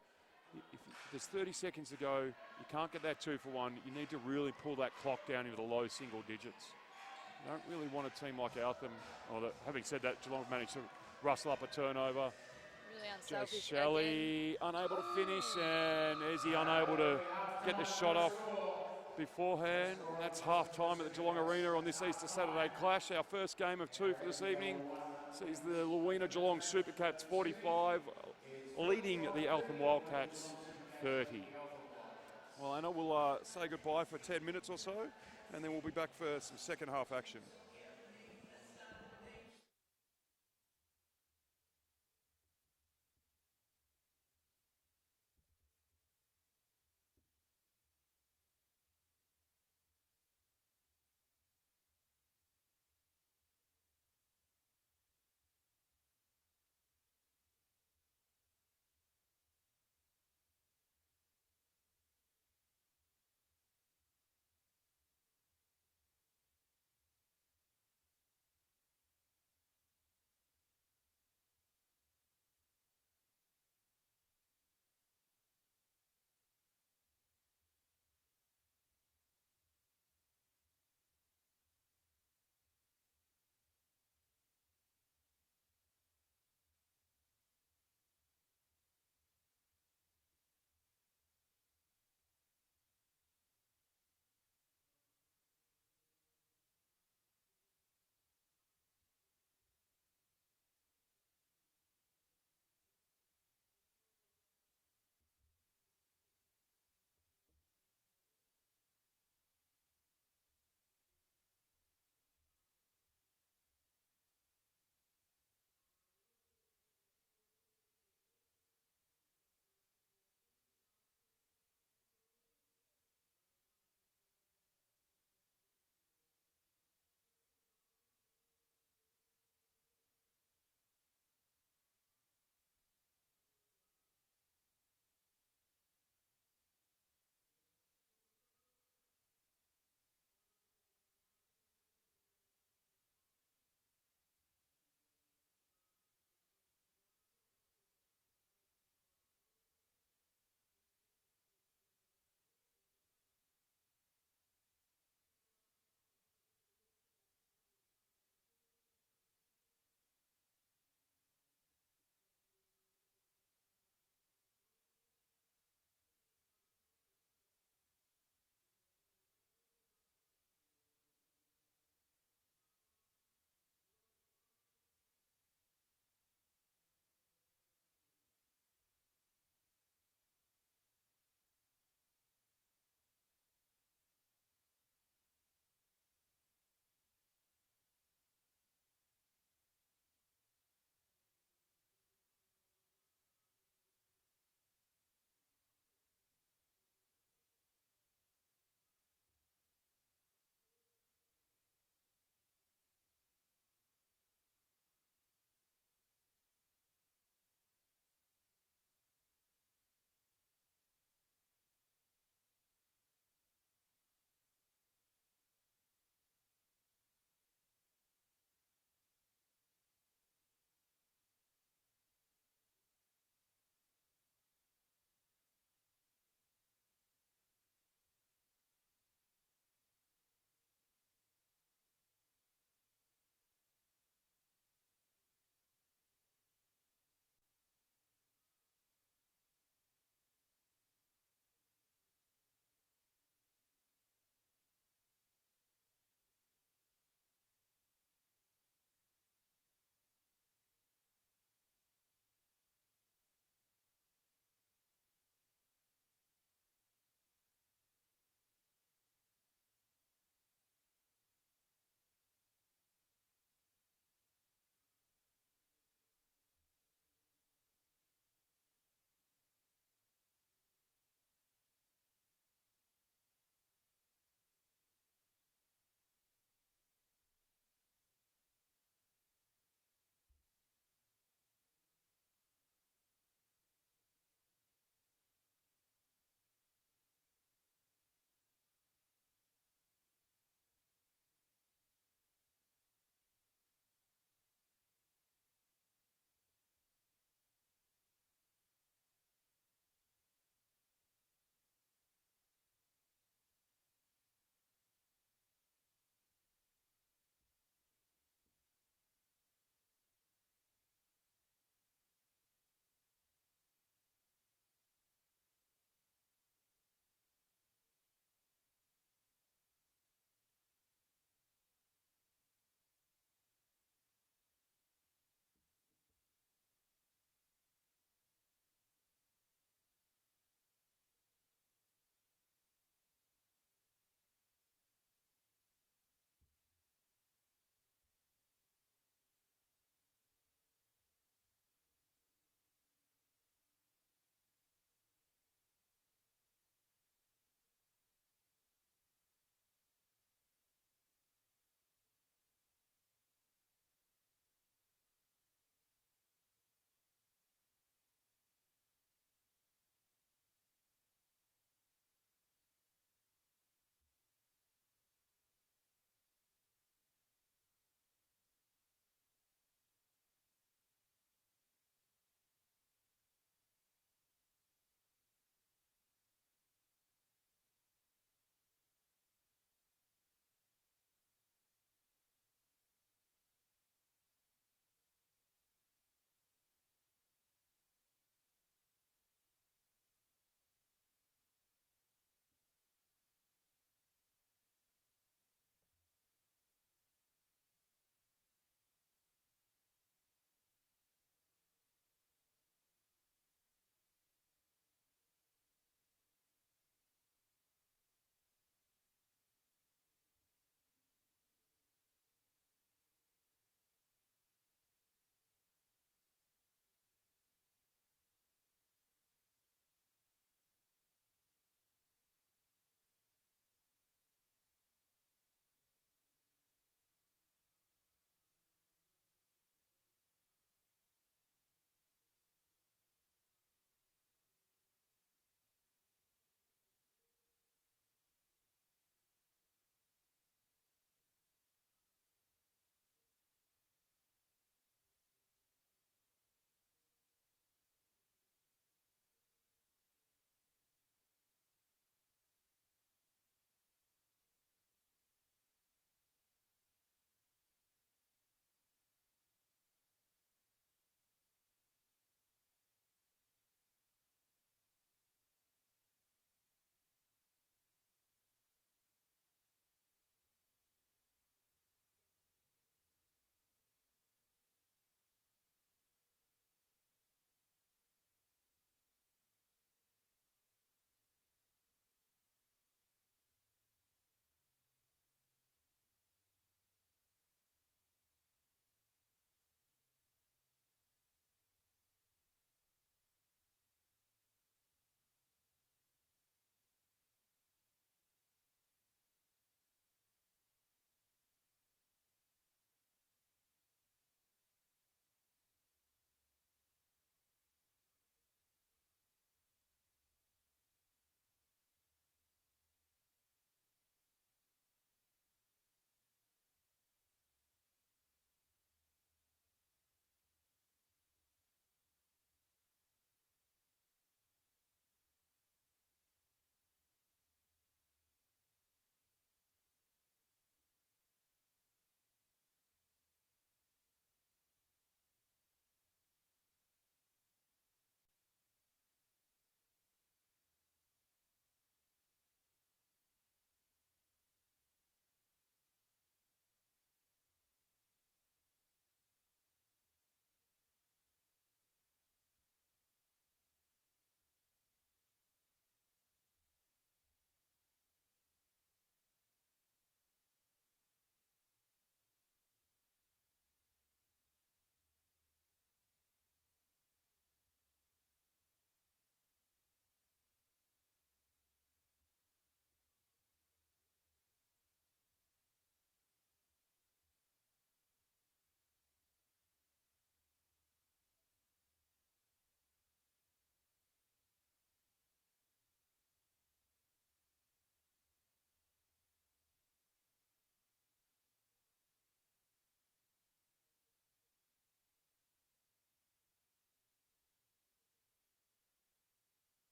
If there's 30 seconds to go, you can't get that 2 for 1. You need to really pull that clock down into the low single digits. You don't really want a team like Eltham. Having said that, Geelong managed to rustle up a turnover. Really unselfish. Just Shelley unable to finish, and Izzy unable to get the shot off beforehand. And that's half time at the Geelong Arena on this Easter Saturday clash. Our first game of 2 for this evening sees the Luwina Geelong Supercats 45 leading the Eltham Wildcats 30. Well, Anna, we'll say goodbye for 10 minutes or so, and then we'll be back for some second half action.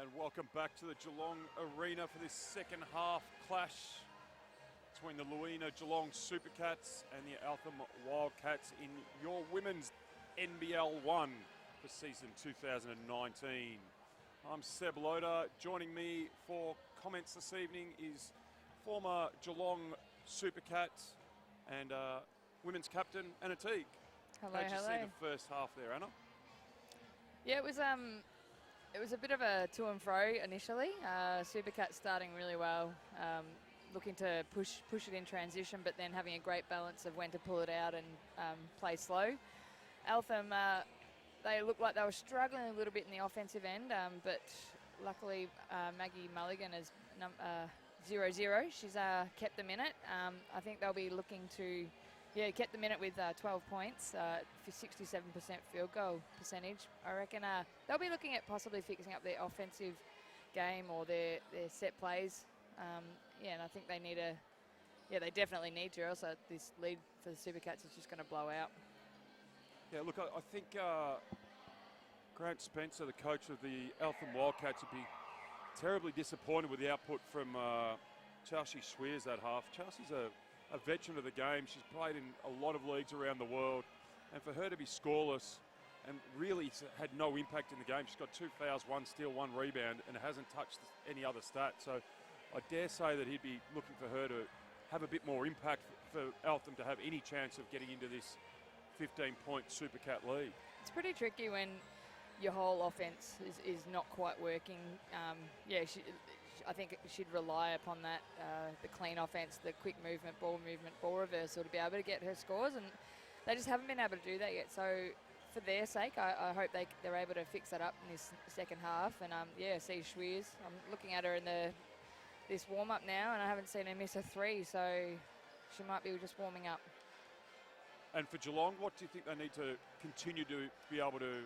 And welcome back to the Geelong Arena for this second half clash between the Luina Geelong Supercats and the Eltham Wildcats in your women's NBL1 for season 2019. I'm Seb Loader. Joining me for comments this evening is former Geelong Supercat and women's captain Anna Teague. Hello, How'd you hello. see the first half there, Anna? Yeah, it was a bit of a to and fro initially. Supercat starting really well, looking to push it in transition, but then having a great balance of when to pull it out and play slow. Eltham, they looked like they were struggling a little bit in the offensive end, but luckily Maggie Mulligan is 0-0. She's kept them in it. I think they'll be looking to, kept them in it with 12 points for 67% field goal percentage. I reckon they'll be looking at possibly fixing up their offensive game or their set plays. And I think they need they definitely need to, or else this lead for the Supercats is just going to blow out. Yeah, look, I think Grant Spencer, the coach of the Eltham Wildcats, would be terribly disappointed with the output from Chelsea Schweers that half. Chelsea's a veteran of the game. She's played in a lot of leagues around the world, and for her to be scoreless and really had no impact in the game. She's got 2 fouls, 1 steal, 1 rebound, and hasn't touched any other stat. So I dare say that he'd be looking for her to have a bit more impact for Eltham to have any chance of getting into this 15-point Supercat lead. It's pretty tricky when your whole offense is not quite working. I think she'd rely upon that, the clean offense, the quick movement, ball reversal to be able to get her scores, and they just haven't been able to do that yet. So for their sake, I hope they're able to fix that up in this second half. And see Schweers. I'm looking at her in this warm-up now, and I haven't seen her miss a 3, so she might be just warming up. And for Geelong, what do you think they need to continue to be able to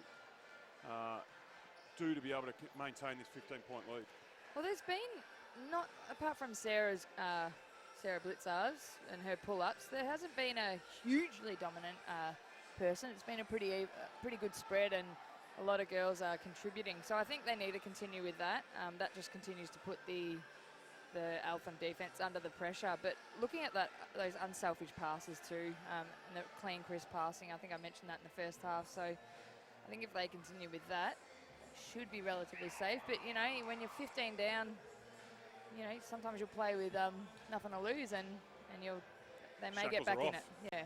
do to be able to maintain this 15-point lead? Well, there's been, not apart from Sarah Blitzars and her pull-ups, there hasn't been a hugely dominant person. It's been a pretty good spread, and a lot of girls are contributing. So I think they need to continue with that. That just continues to put the Eltham defence under the pressure. But looking at those unselfish passes too, and the clean, crisp passing, I think I mentioned that in the first half. So I think if they continue with that, should be relatively safe. But when you're 15 down, sometimes you'll play with nothing to lose, and they may get back in it. Yeah.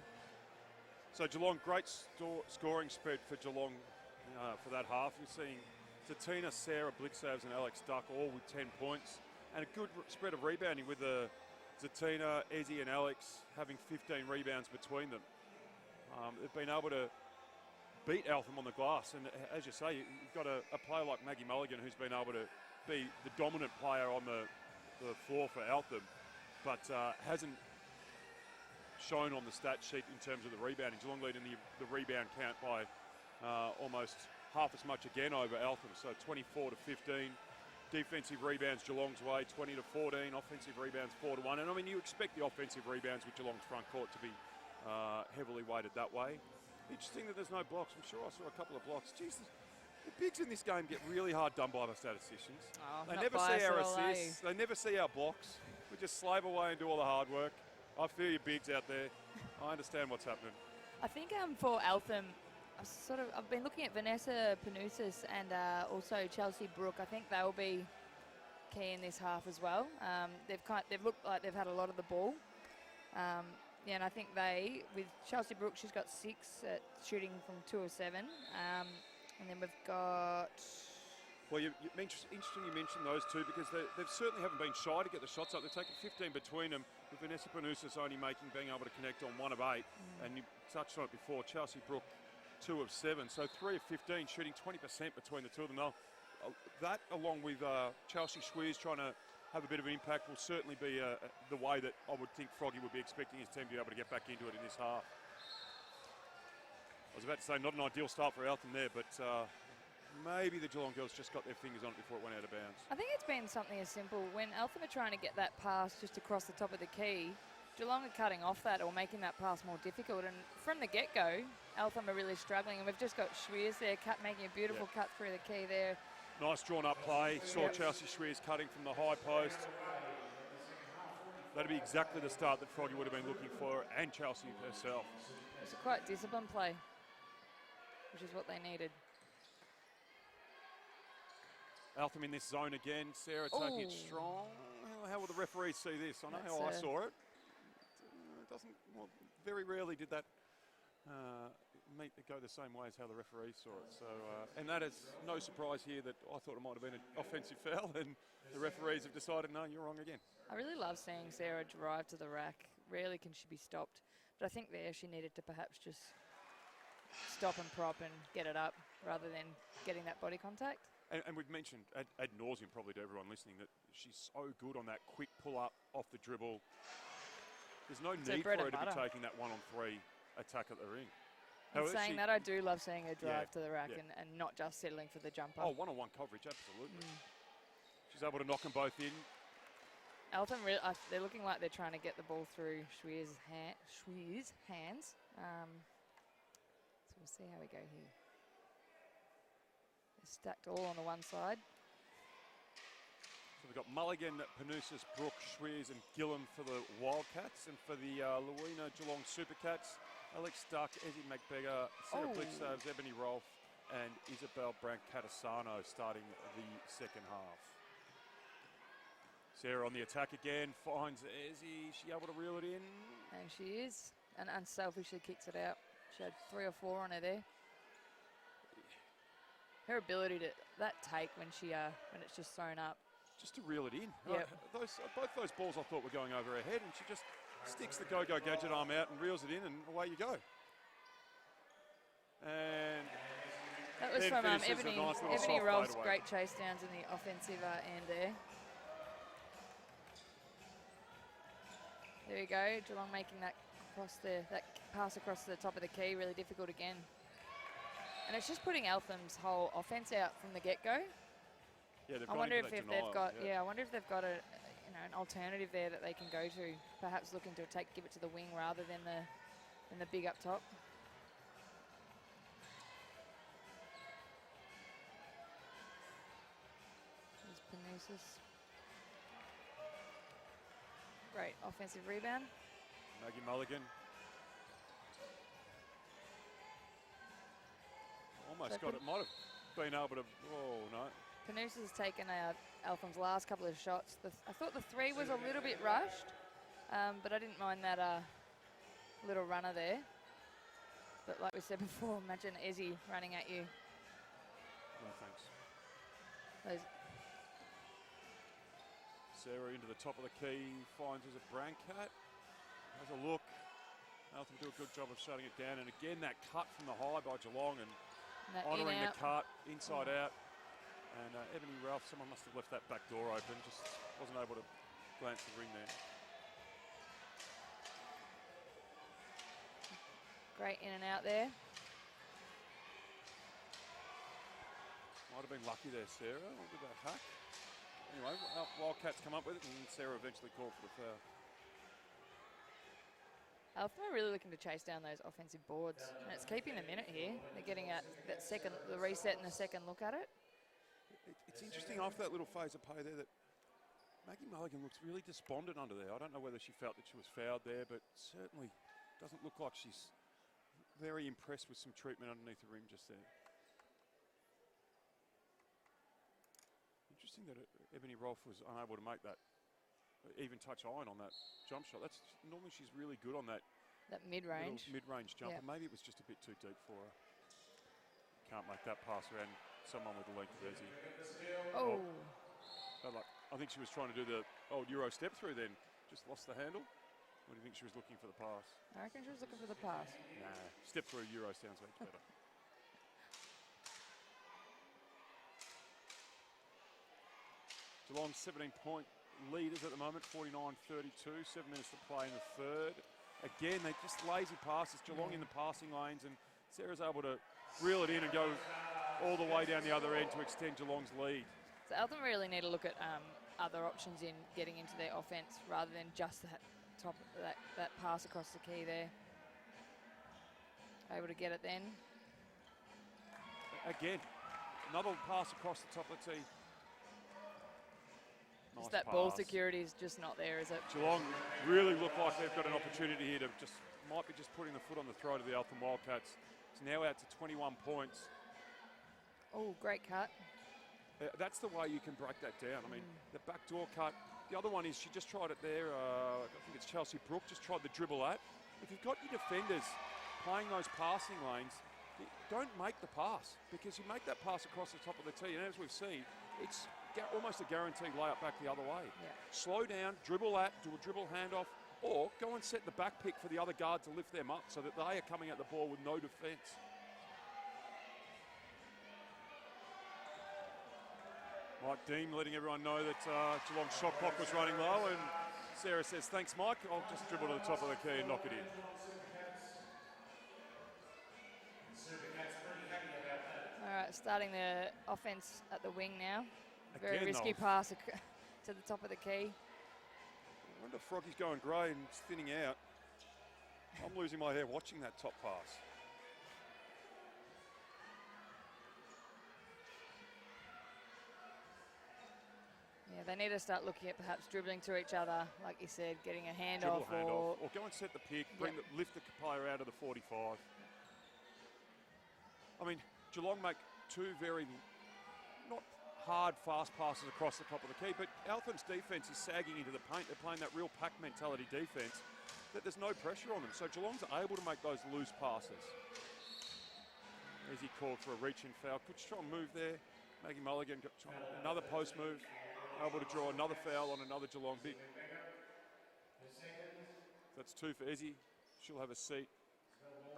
So Geelong, great scoring spread for Geelong for that half. You're seeing Tatina, Sarah Blitzavs and Alex Duck all with 10 points, and a good spread of rebounding with Tatina, Ezzy and Alex having 15 rebounds between them. They've been able to beat Eltham on the glass, and as you say, you've got a player like Maggie Mulligan who's been able to be the dominant player on the floor for Eltham, but hasn't shown on the stat sheet in terms of the rebounding. Geelong leading the rebound count by almost half as much again over Eltham, so 24 to 15. Defensive rebounds Geelong's way, 20 to 14. Offensive rebounds 4 to 1. And I mean, you expect the offensive rebounds with Geelong's front court to be heavily weighted that way. Interesting that there's no blocks. I'm sure I saw a couple of blocks. Jesus, the bigs in this game get really hard done by the statisticians. They never see our assists. They never see our blocks. We just slave away and do all the hard work. I feel you bigs out there. I understand what's happening. I think for Eltham, I've been looking at Vanessa Panousis and also Chelsea Brook. I think they'll be key in this half as well. They've looked like they've had a lot of the ball. And I think with Chelsea Brook, she's got 6 at shooting from 2 of 7. And then we've got... Well, interesting you mentioned those two, because they certainly haven't been shy to get the shots up. They've taken 15 between them, with Vanessa Panousis being able to connect on 1 of 8. And you touched on it before, Chelsea Brook 2 of 7. So 3 of 15, shooting 20% between the two of them. Now, that, along with Chelsea Schweers trying to have a bit of an impact, will certainly be the way that I would think Froggy would be expecting his team to be able to get back into it in this half. I was about to say not an ideal start for Eltham there, but maybe the Geelong girls just got their fingers on it before it went out of bounds. I think it's been something as simple. When Eltham are trying to get that pass just across the top of the key, Geelong are cutting off that or making that pass more difficult. And from the get-go, Eltham are really struggling. And we've just got Schweers there making a beautiful cut through the key there. Nice drawn up play. Saw Chelsea Schweers cutting from the high post. That'd be exactly the start that Froggy would have been looking for, and Chelsea herself. It's a quite disciplined play, which is what they needed. Eltham in this zone again. Sarah taking it strong. How will the referees see this? I know how I saw it. It doesn't. Well, very rarely did that go the same way as how the referees saw it. So, and that is no surprise here that I thought it might have been an offensive foul, and the referees have decided, no, you're wrong again. I really love seeing Sarah drive to the rack. Rarely can she be stopped. But I think there she needed to perhaps just stop and prop and get it up rather than getting that body contact. And we've mentioned ad nauseum probably to everyone listening that she's so good on that quick pull-up off the dribble. There's no need for her to be taking that 1-on-3 attack at the ring. And saying that, I do love seeing her drive to the rack and not just settling for the jumper. Oh, one-on-one coverage, absolutely. She's able to knock them both in. Eltham, they're looking like they're trying to get the ball through Schweers' hands. So we'll see how we go here. They're stacked all on the one side. So we've got Mulligan, Panousis, Brook, Schweers and Gillam for the Wildcats, and for the Luina Geelong Supercats, Alex Duck, Ezzy McBeggar, Sarah Blixsavs, Ebony Rolfe and Isabel Brancatisano starting the second half. Sarah on the attack again, finds Ezzy. Is she able to reel it in? And she is, and unselfishly kicks it out. She had 3 or 4 on her there. Her ability to, that take when it's just thrown up. Just to reel it in. Yep. Both those balls I thought were going over her head, and she just sticks the go-go gadget arm out and reels it in, and away you go. And that was from Ebony Rolfe's great chase downs in the offensive end there. There we go, Geelong making that pass across the top of the key, really difficult again. And it's just putting Eltham's whole offense out from the get-go. Yeah, I wonder if they've got an alternative there that they can go to. Perhaps looking to give it to the wing rather than the big up top. There's Panousis. Great offensive rebound. Maggie Mulligan. Almost got it. Might have been able to. Oh no. Panousis has taken Eltham's last couple of shots. I thought the 3 was a little bit rushed, but I didn't mind that little runner there. But like we said before, imagine Ezzy running at you. No thanks. Sarah into the top of the key, finds us a Brancat. Has a look. Eltham do a good job of shutting it down. And again, that cut from the high by Geelong and honouring the cut inside out. And Ebony Ralph, someone must have left that back door open, just wasn't able to glance the ring there. Great in and out there. Might have been lucky there, Sarah, with that hack. Anyway, Wildcats come up with it, and Sarah eventually called for the foul. Eltham are really looking to chase down those offensive boards, and it's keeping them in it here. They're getting at the reset and a second look at it. It's interesting after that little phase of play there that Maggie Mulligan looks really despondent under there. I don't know whether she felt that she was fouled there, but certainly doesn't look like she's very impressed with some treatment underneath the rim just there. Interesting that Ebony Rolfe was unable to make that even touch iron on that jump shot. That's normally she's really good on that mid-range jumper. Maybe it was just a bit too deep for her. Can't make that pass around someone with the length of Ezzy. Oh. Bad luck. I think she was trying to do the old Euro step through then. Just lost the handle. Or do you think she was looking for the pass? I reckon she was looking for the pass. Nah, step through Euro sounds much better. Geelong 17-point leaders at the moment, 49-32, 7 minutes to play in the third. Again, they just lazy passes. Geelong in the passing lanes, and Sarah's able to reel it in and go all the way down the other end to extend Geelong's lead. So Eltham really need to look at other options in getting into their offense rather than just that pass across the key there. Able to get it then. Again, Another pass across the top of the tee. Just Nice that ball pass. security is just not there, is it? Geelong really look like they've got an opportunity here to might be just putting the foot on the throat of the Eltham Wildcats. It's now out to 21 points. Oh, great cut. That's the way you can break that down. I mean, the backdoor cut. The other one is she just tried it there. I think it's Chelsea Brook, just tried the dribble at. If you've got your defenders playing those passing lanes, don't make the pass, because you make that pass across the top of the tee, and as we've seen, it's almost a guaranteed layup back the other way. Yeah. Slow down, dribble at, do a dribble handoff, or go and set the back pick for the other guard to lift them up so that they are coming at the ball with no defence. Mike Dean letting everyone know that Geelong's shot clock was running low, and Sarah says, thanks Mike, I'll just dribble to the top of the key and knock it in. All right, starting the offense at the wing now. Very Again, risky though, pass to the top of the key. I wonder if Froggy's going grey and it's thinning out. I'm losing my hair watching that top pass. Yeah, they need to start looking at perhaps dribbling to each other, like you said, getting a handoff. Dribble handoff, or go and set the pick, lift the player out of the 45. I mean, Geelong make two very not hard, fast passes across the top of the key, but Eltham's defence is sagging into the paint. They're playing that real pack mentality defence, that there's no pressure on them. So Geelong's able to make those loose passes. As he called for a reach-in foul. Could try and move there. Maggie Mulligan got another post move. Able to draw another foul on another Geelong big. That's two for Ezzy. She'll have a seat.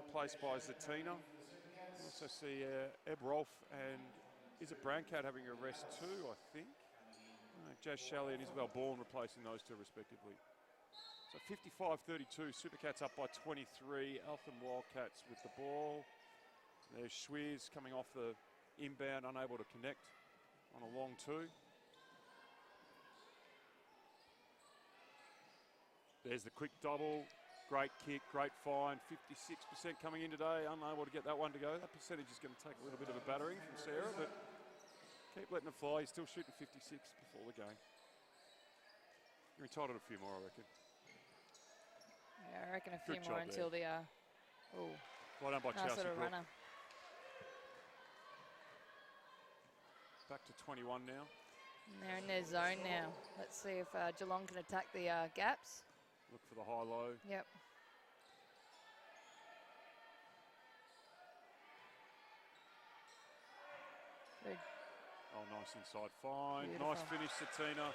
Replaced by Zatina. We also see Eb Rolfe and is it Brancat having a rest too, I think. Jazz Shalley and Isabel Bourne replacing those two respectively. So 55-32, Supercats up by 23. Eltham Wildcats with the ball. There's Schweers coming off the inbound, unable to connect on a long two. There's the quick double, great kick, great find, 56% coming in today, unable to get that one to go. That percentage is going to take a little bit of a battering from Sarah, but keep letting it fly. He's still shooting 56 before the game. You're entitled to a few more, I reckon. Yeah, I reckon a few Good more job until there. the Well done by nice Chelsea little Brook. runner. Back to 21 now. And they're in their zone now. Let's see if Geelong can attack the gaps. Look for the high-low. Yep. Good. Oh, nice inside find. Beautiful. Nice finish, Satina.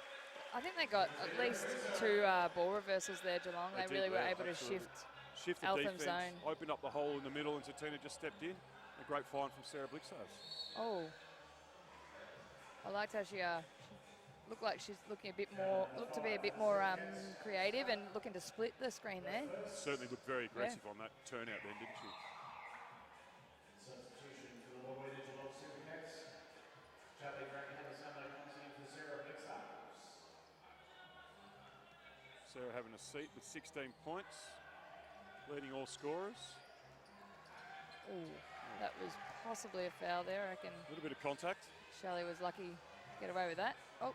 I think they got at least two ball reversals there, Geelong. They did really were well, able to absolutely. shift Shift the Eltham defence, zone. opened up the hole in the middle, and Satina just stepped in. A great find from Sarah Blixhouse. Oh. I liked how she looked like she's looking to be a bit more creative and looking to split the screen there. Certainly looked very aggressive on that turnout then, didn't she? Substitution for the low-weighted Geelong Supercats. Charlie Grant had a Sunday comes in for Sarah Blixhouse. Sarah having a seat with 16 points, leading all scorers. Oh, that was possibly a foul there, I reckon. A little bit of contact. Shelley was lucky to get away with that. Oh.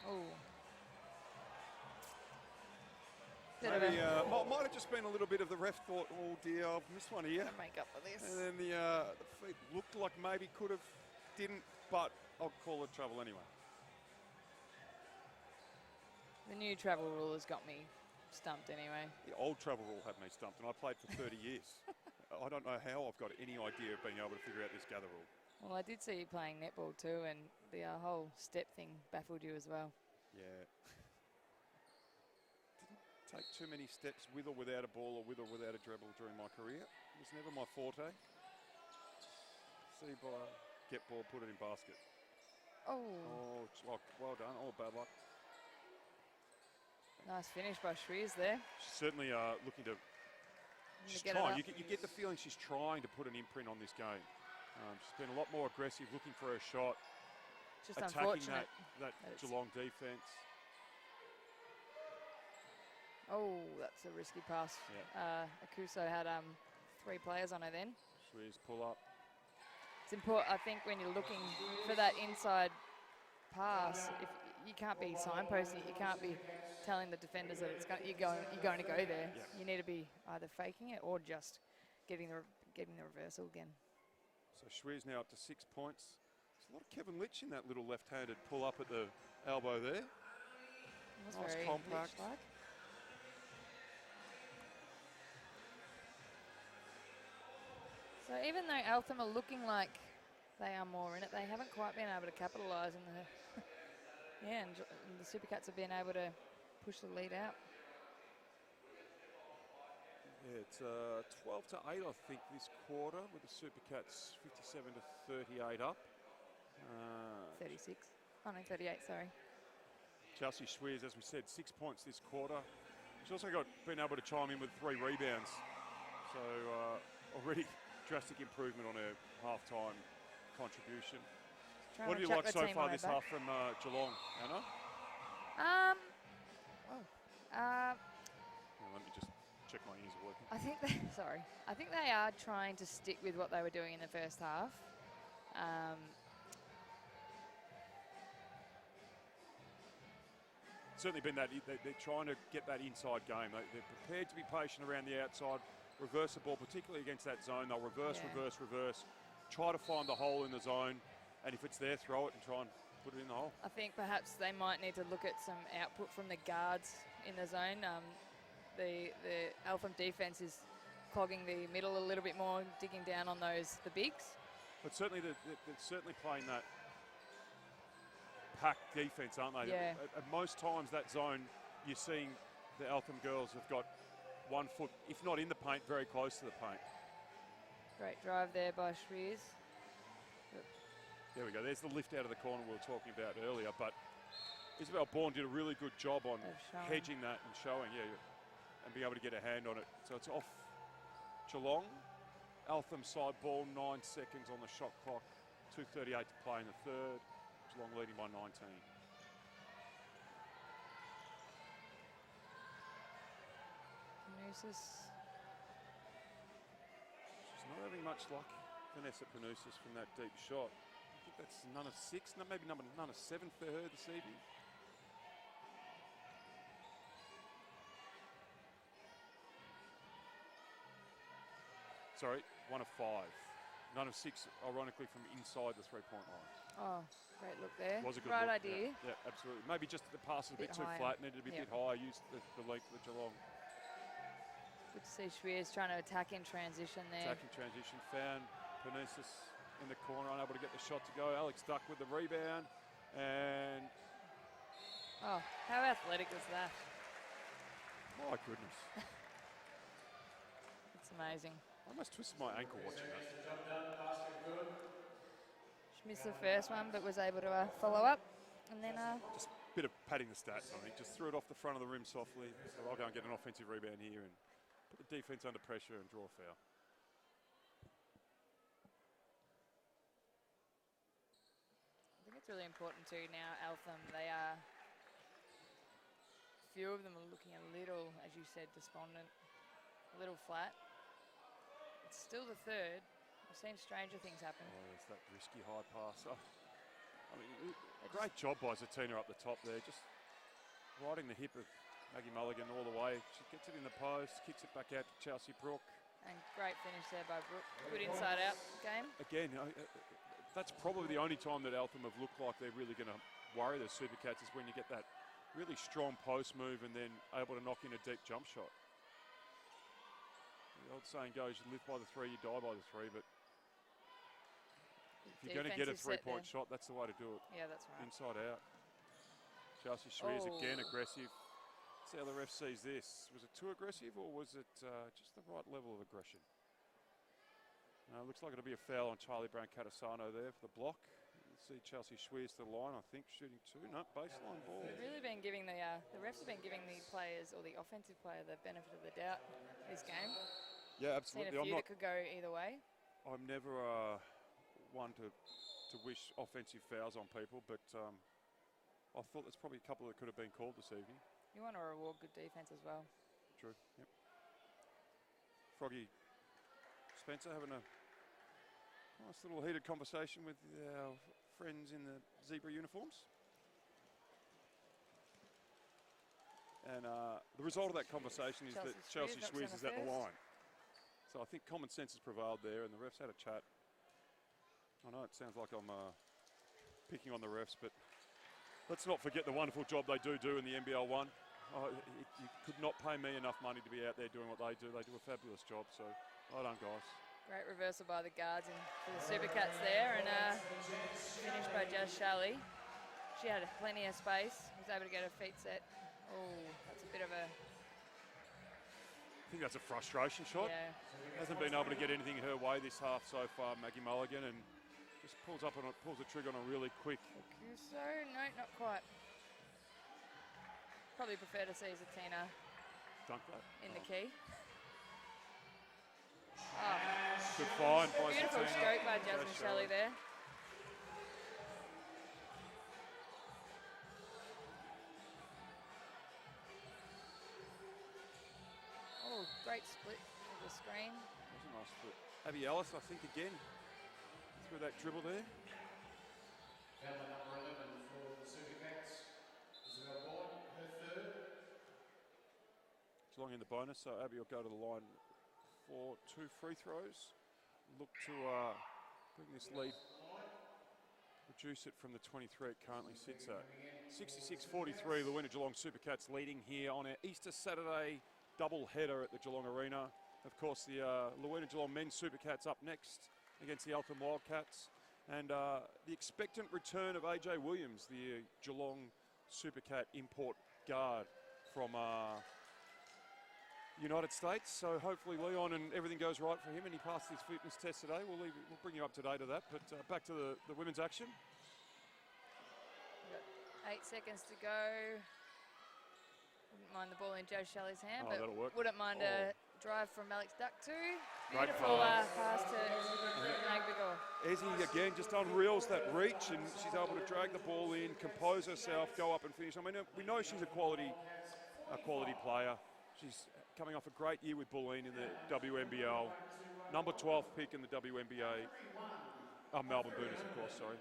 Oh. Maybe, might have just been a little bit of the ref thought, oh dear, I've missed one here. Make up for this. And then the feet looked like maybe could have, didn't, but I'll call it trouble anyway. The new travel rule has got me stumped anyway. The old travel rule had me stumped, and I played for 30 years. I don't know how I've got any idea of being able to figure out this gather rule. Well, I did see you playing netball too, and the whole step thing baffled you as well. Yeah. Didn't take too many steps with or without a ball or with or without a dribble during my career. It was never my forte. See by get ball, put it in basket. Oh. Oh, well done. Oh, bad luck. Nice finish by Shrews there. She's certainly looking to. She's Get it trying. up. You get the feeling she's trying to put an imprint on this game. She's been a lot more aggressive, looking for her shot, Just attacking unfortunate. that it's- Geelong defence. Oh, that's a risky pass. Yeah. Akuso had 3 players on her then. Swears pull up. it's important. I think when you're looking for that inside pass, if you can't be signposting, you can't be telling the defenders that you're going to go there. Yeah. You need to be either faking it or just getting the reversal again. So Schweer's now up to 6 points. There's a lot of Kevin Litch in that little left-handed pull up at the elbow there. That's Nice very compact. Litch-like. So even though Eltham are looking like they are more in it, they haven't quite been able to capitalise in the and the Supercats have been able to push the lead out. Yeah, it's 12 to 8, I think, this quarter, with the Supercats 57 to 38 up. 36. Oh no, 38. Sorry. Chelsea Schweers, as we said, 6 points this quarter. She's also been able to chime in with 3 rebounds. So already drastic improvement on her half-time contribution. Trying What to have you chuck liked the so team far on this her back. half from Geelong, Anna? Um. Let me just check my ears are working. I think I think they are trying to stick with what they were doing in the first half. Certainly been that they're trying to get that inside game. They're prepared to be patient around the outside, reverse the ball, particularly against that zone. They'll reverse, Yeah. reverse, reverse, try to find the hole in the zone, and if it's there, throw it and try and put it in the hole. I think perhaps they might need to look at some output from the guards in the zone. The Eltham defence is clogging the middle a little bit more, digging down on the bigs. But certainly they're certainly playing that pack defence, aren't they? Yeah. At most times that zone, you're seeing the Eltham girls have got 1 foot, if not in the paint, very close to the paint. Great drive there by Schweers. There we go. There's the lift out of the corner we were talking about earlier. But Isabel Bourne did a really good job on Of showing. hedging that and showing, and being able to get a hand on it. So it's off Geelong. Eltham side ball, 9 seconds on the shot clock. 2:38 to play in the third. Geelong leading by 19. Panousis. She's not having much luck, Vanessa Panousis, from that deep shot. I think that's none of 6, maybe none of 7 for her this evening. Sorry, 1 of 5. None of 6, ironically, from inside the three-point line. Oh, great look there. Was a good right look, idea. Yeah, absolutely. Maybe just the pass is a bit too higher. flat, needed to be a Yep. bit higher, used the length of the Geelong. Good to see Schweers trying to attack in transition there. Attacking transition, found Panousis in the corner, unable to get the shot to go. Alex Duck with the rebound, and Oh, how athletic was that? my goodness, It's amazing. I almost twisted my ankle watching that. She missed the first one, but was able to follow up. And then, Just a bit of padding the stats, I think. Just threw it off the front of the rim softly. So I'll go and get an offensive rebound here and put the defense under pressure and draw a foul. I think it's really important too now, Eltham. They are, few of them are looking a little, as you said, despondent, a little flat. It's still the third. I've seen stranger things happen. Oh, there's that risky high pass. Oh, I mean, great job by Zatina up the top there. Just riding the hip of Maggie Mulligan all the way. She gets it in the post, kicks it back out to Chelsea Brooke. And great finish there by Brooke. Good inside-out game. Again, that's probably the only time that Eltham have looked like they're really going to worry the Supercats is when you get that really strong post move and then able to knock in a deep jump shot. The old saying goes, you live by the 3, you die by the 3, but if you're going to get a Defensive set three-point there. shot, that's the way to do it. Yeah, that's right. Inside out. Chelsea Schweers Oh. again aggressive. Let's see how the ref sees this. Was it too aggressive or was it just the right level of aggression? Looks like it'll be a foul on Charlie Brown-Catasano there for the block. Let's see Chelsea Schweers to the line, I think, shooting 2. No, baseline ball. They've really been giving the refs have been giving the players or the offensive player the benefit of the doubt this game. Yeah, Seen a absolutely. few that could go either way. I'm never one to wish offensive fouls on people, but I thought there's probably a couple that could have been called this evening. You want to reward good defense as well. True. Yep. Froggy Spencer having a Nice little heated conversation with our friends in the zebra uniforms. And the result of that conversation is that Chelsea Swizz is at the line. So I think common sense has prevailed there, and the refs had a chat. I know it sounds like I'm picking on the refs, but let's not forget the wonderful job they do in the NBL1. You could not pay me enough money to be out there doing what they do. They do a fabulous job, so well done, guys. Great reversal by the guards for the Supercats there, and finished by Jazz Shelley. She had plenty of space, was able to get her feet set. Oh, that's a bit of a... I think that's a frustration shot. Yeah. Hasn't been able to get anything her way this half so far, Maggie Mulligan, and just pulls the trigger on a really quick. So, no, not quite. Probably prefer to see Zatina Dunk that. in the key. Good find by Beautiful Zatina. stroke by Jasmine Shelley there. Oh, great split of the screen. That was a nice split. Abby Ellis, I think, again, through that dribble there. Number 11 for the Supercats. Isabel Boyd, her third. Geelong in the bonus, so Abby will go to the line for 2 free throws. Look to bring this lead, reduce it from the 23 it currently sits at. 66-43, the winner Geelong Supercats leading here on our Easter Saturday double header at the Geelong Arena. Of course, the Luwina Geelong men's Supercats up next against the Eltham Wildcats. And the expectant return of AJ Williams, the Geelong Supercat import guard from United States. So hopefully Leon and everything goes right for him and he passed his fitness test today. We'll bring you up to date of that. But back to the women's action. We've got 8 seconds to go. Wouldn't mind the ball in Joe Shelley's hand, but that'll work. wouldn't mind a drive from Alex Duck too. Great Beautiful pass. pass to Magbegor. Ezzy again just unreels that reach and she's able to drag the ball in, compose herself, go up and finish. I mean, we know she's a quality player. She's coming off a great year with Bulleen in the WNBL. Number 12 pick in the WNBA. Melbourne Booners, of course, sorry.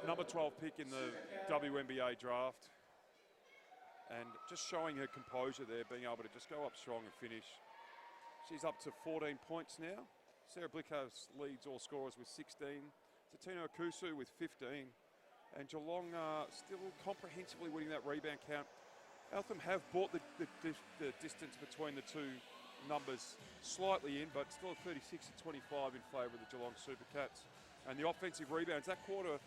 Number 12 pick in the WNBA draft. And just showing her composure there, being able to just go up strong and finish. She's up to 14 points now. Sarah Blickhouse leads all scorers with 16. Zatina Okusu with 15. And Geelong still comprehensively winning that rebound count. Eltham have brought the distance between the two numbers slightly in, but still 36-25 in favour of the Geelong Supercats. And the offensive rebounds, that quarter,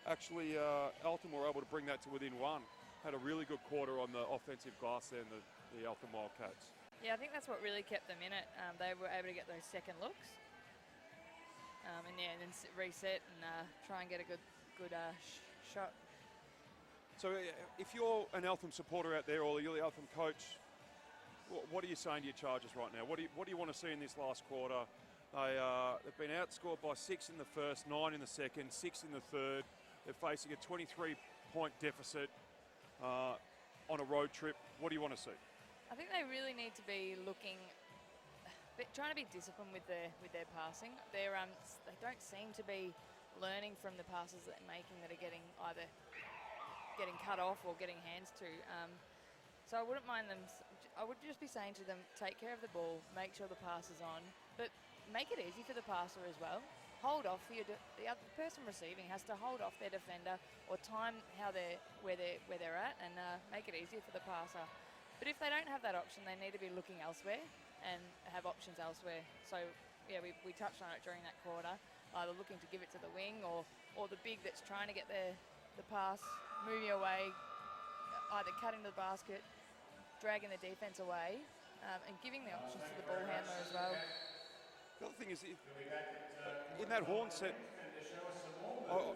actually, Eltham were able to bring that to within 1. Had a really good quarter on the offensive glass there in the Eltham Wildcats. Yeah, I think that's what really kept them in it. They were able to get those second looks. And then reset and try and get a good shot. So if you're an Eltham supporter out there or you're the Eltham coach, what are you saying to your Chargers right now? What do you want to see in this last quarter? They've been outscored by 6 in the first, 9 in the second, 6 in the third. They're facing a 23-point deficit on a road trip. What do you want to see? I think they really need to be trying to be disciplined with their passing. They don't seem to be learning from the passes that they're making that are getting either getting cut off or getting hands to. So I wouldn't mind them. I would just be saying to them, take care of the ball, make sure the pass is on, but make it easy for the passer as well. Hold off the other person receiving has to hold off their defender or time where they're at and make it easier for the passer. But if they don't have that option, they need to be looking elsewhere and have options elsewhere. So yeah, we touched on it during that quarter, either looking to give it to the wing or the big that's trying to get the pass, moving away, either cutting the basket, dragging the defense away, and giving the options to the ball handler as well. The other thing is, in that horn set,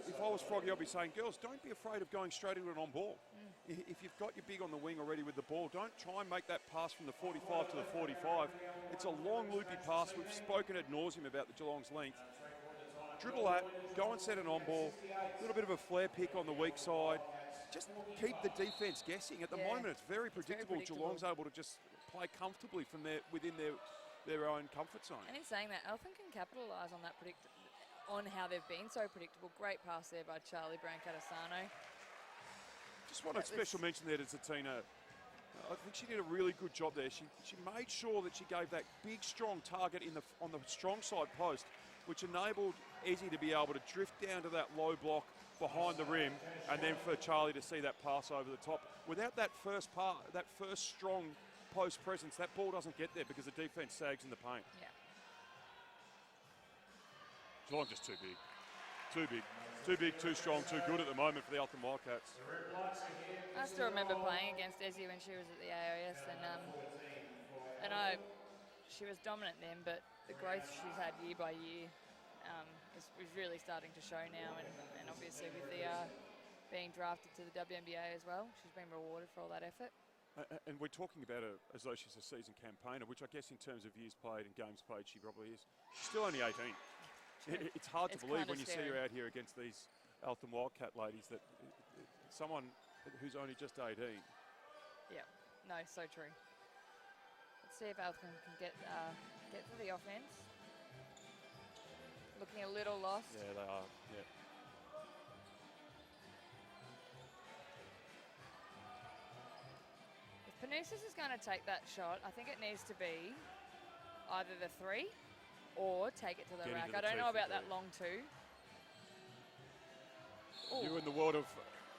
if I was Froggy, I'd be saying, girls, don't be afraid of going straight into it on ball. If you've got your big on the wing already with the ball, don't try and make that pass from the 45 to the 45. It's a long, loopy pass. We've spoken ad nauseum about the Geelong's length. Dribble that, go and set an on ball, a little bit of a flare pick on the weak side. Just keep the defence guessing. At the moment, it's very predictable. Geelong's able to just play comfortably from within their own comfort zone. And in saying that, Eltham can capitalise on that on how they've been so predictable. Great pass there by Charlie Brancatisano. Just want a special mention there to Zatina. I think she did a really good job there. She made sure that she gave that big, strong target on the strong side post, which enabled Ezzy to be able to drift down to that low block behind the rim, and then for Charlie to see that pass over the top. Without that first strong post presence, that ball doesn't get there because the defence sags in the paint. Yeah. Geelong just too big. Too big. Too big, too strong, too good at the moment for the Eltham Wildcats. I still remember playing against Ezzy when she was at the AIS, and she was dominant then, but the growth she's had year by year is really starting to show now, and obviously with the being drafted to the WNBA as well, she's been rewarded for all that effort. And we're talking about her as though she's a seasoned campaigner, which I guess in terms of years played and games played, she probably is. She's still only 18. It's hard to believe when you see her out here against these Eltham Wildcat ladies that someone who's only just 18. Yeah, no, so true. Let's see if Eltham can get to the offense. Looking a little lost. Yeah, they are. Yeah. If Panousis is going to take that shot, I think it needs to be either the 3 or take it to the rack. I don't know about that long 2. Ooh. You in the world of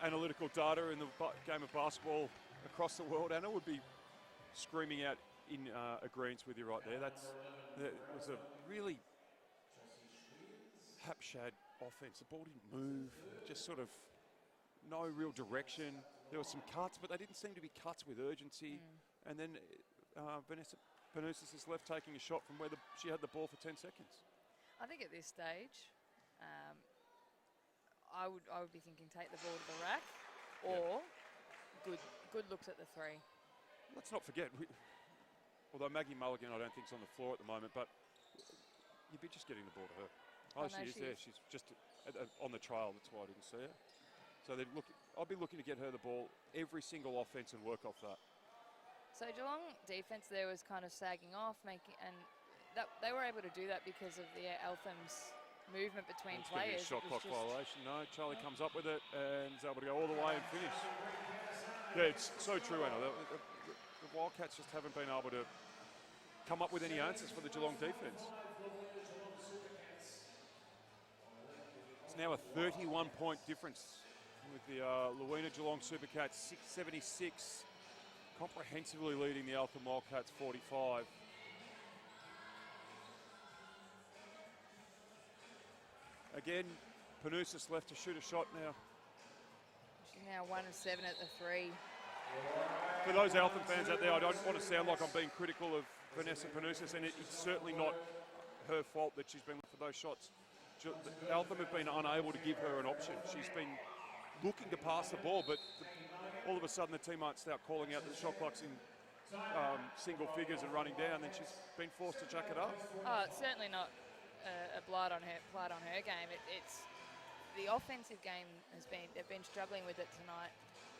analytical data in the game of basketball across the world, Anna, would be screaming out in agreement with you right there. That was a really hapshad offense. The ball didn't move, just sort of no real direction. There were some cuts, but they didn't seem to be cuts with urgency. And then Vanessa Panousis is left taking a shot from where she had the ball for 10 seconds. I think at this stage, I would be thinking take the ball to the rack, or good looks at the 3. Let's not forget, although Maggie Mulligan I don't think is on the floor at the moment, but you'd be just getting the ball to her. Oh, she is there. She's just on the trail. That's why I didn't see her. So I'll be looking to get her the ball every single offense and work off that. So Geelong defence there was kind of sagging off, and they were able to do that because of the Eltham's movement between players. Shot clock violation. No, Charlie comes up with it and is able to go all the way and finish. Yeah, it's so true, Anna. The Wildcats just haven't been able to come up with any answers for the Geelong defence. It's now a 31-point difference with the Luwina Geelong Supercats 676. Comprehensively leading the Eltham Wildcats 45. Again, Panousis left to shoot a shot now. She's now 1 of 7 at the 3. For those Eltham fans out there, I don't want to sound like I'm being critical of Vanessa Panousis, and it's certainly not her fault that she's been looking for those shots. Eltham have been unable to give her an option. She's been looking to pass the ball, but all of a sudden the team might start calling out the shot clocks in single figures and running down, then she's been forced to jack it up. Oh, it's certainly not a blight on her game. It's the offensive game they've been struggling with it tonight,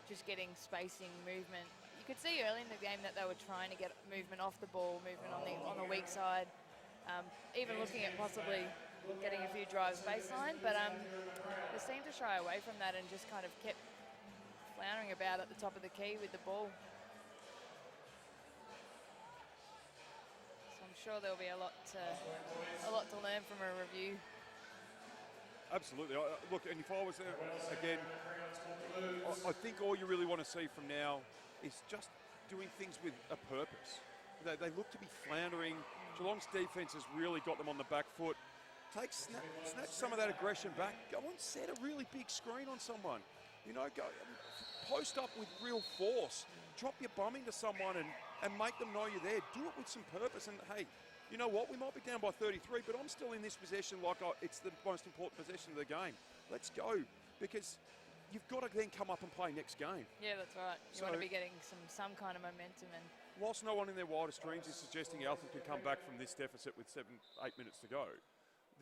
just getting spacing, movement. You could see early in the game that they were trying to get movement off the ball, movement on the weak side, even looking at possibly getting a few drives baseline, but they seemed to shy away from that and just kind of kept floundering about at the top of the key with the ball. So I'm sure there'll be a lot to learn from a review. Absolutely. Look, and if I was there again, I think all you really want to see from now is just doing things with a purpose. They look to be floundering. Geelong's defence has really got them on the back foot. Snatch some of that aggression back. Go and set a really big screen on someone. You know, go post up with real force. Drop your bum into someone and make them know you're there. Do it with some purpose. And hey, you know what? We might be down by 33, but I'm still in this possession like it's the most important possession of the game. Let's go, because you've got to then come up and play next game. Yeah, that's right. You want to be getting some kind of momentum. And whilst no one in their wildest dreams is suggesting Eltham can come back from this deficit with 7-8 minutes to go,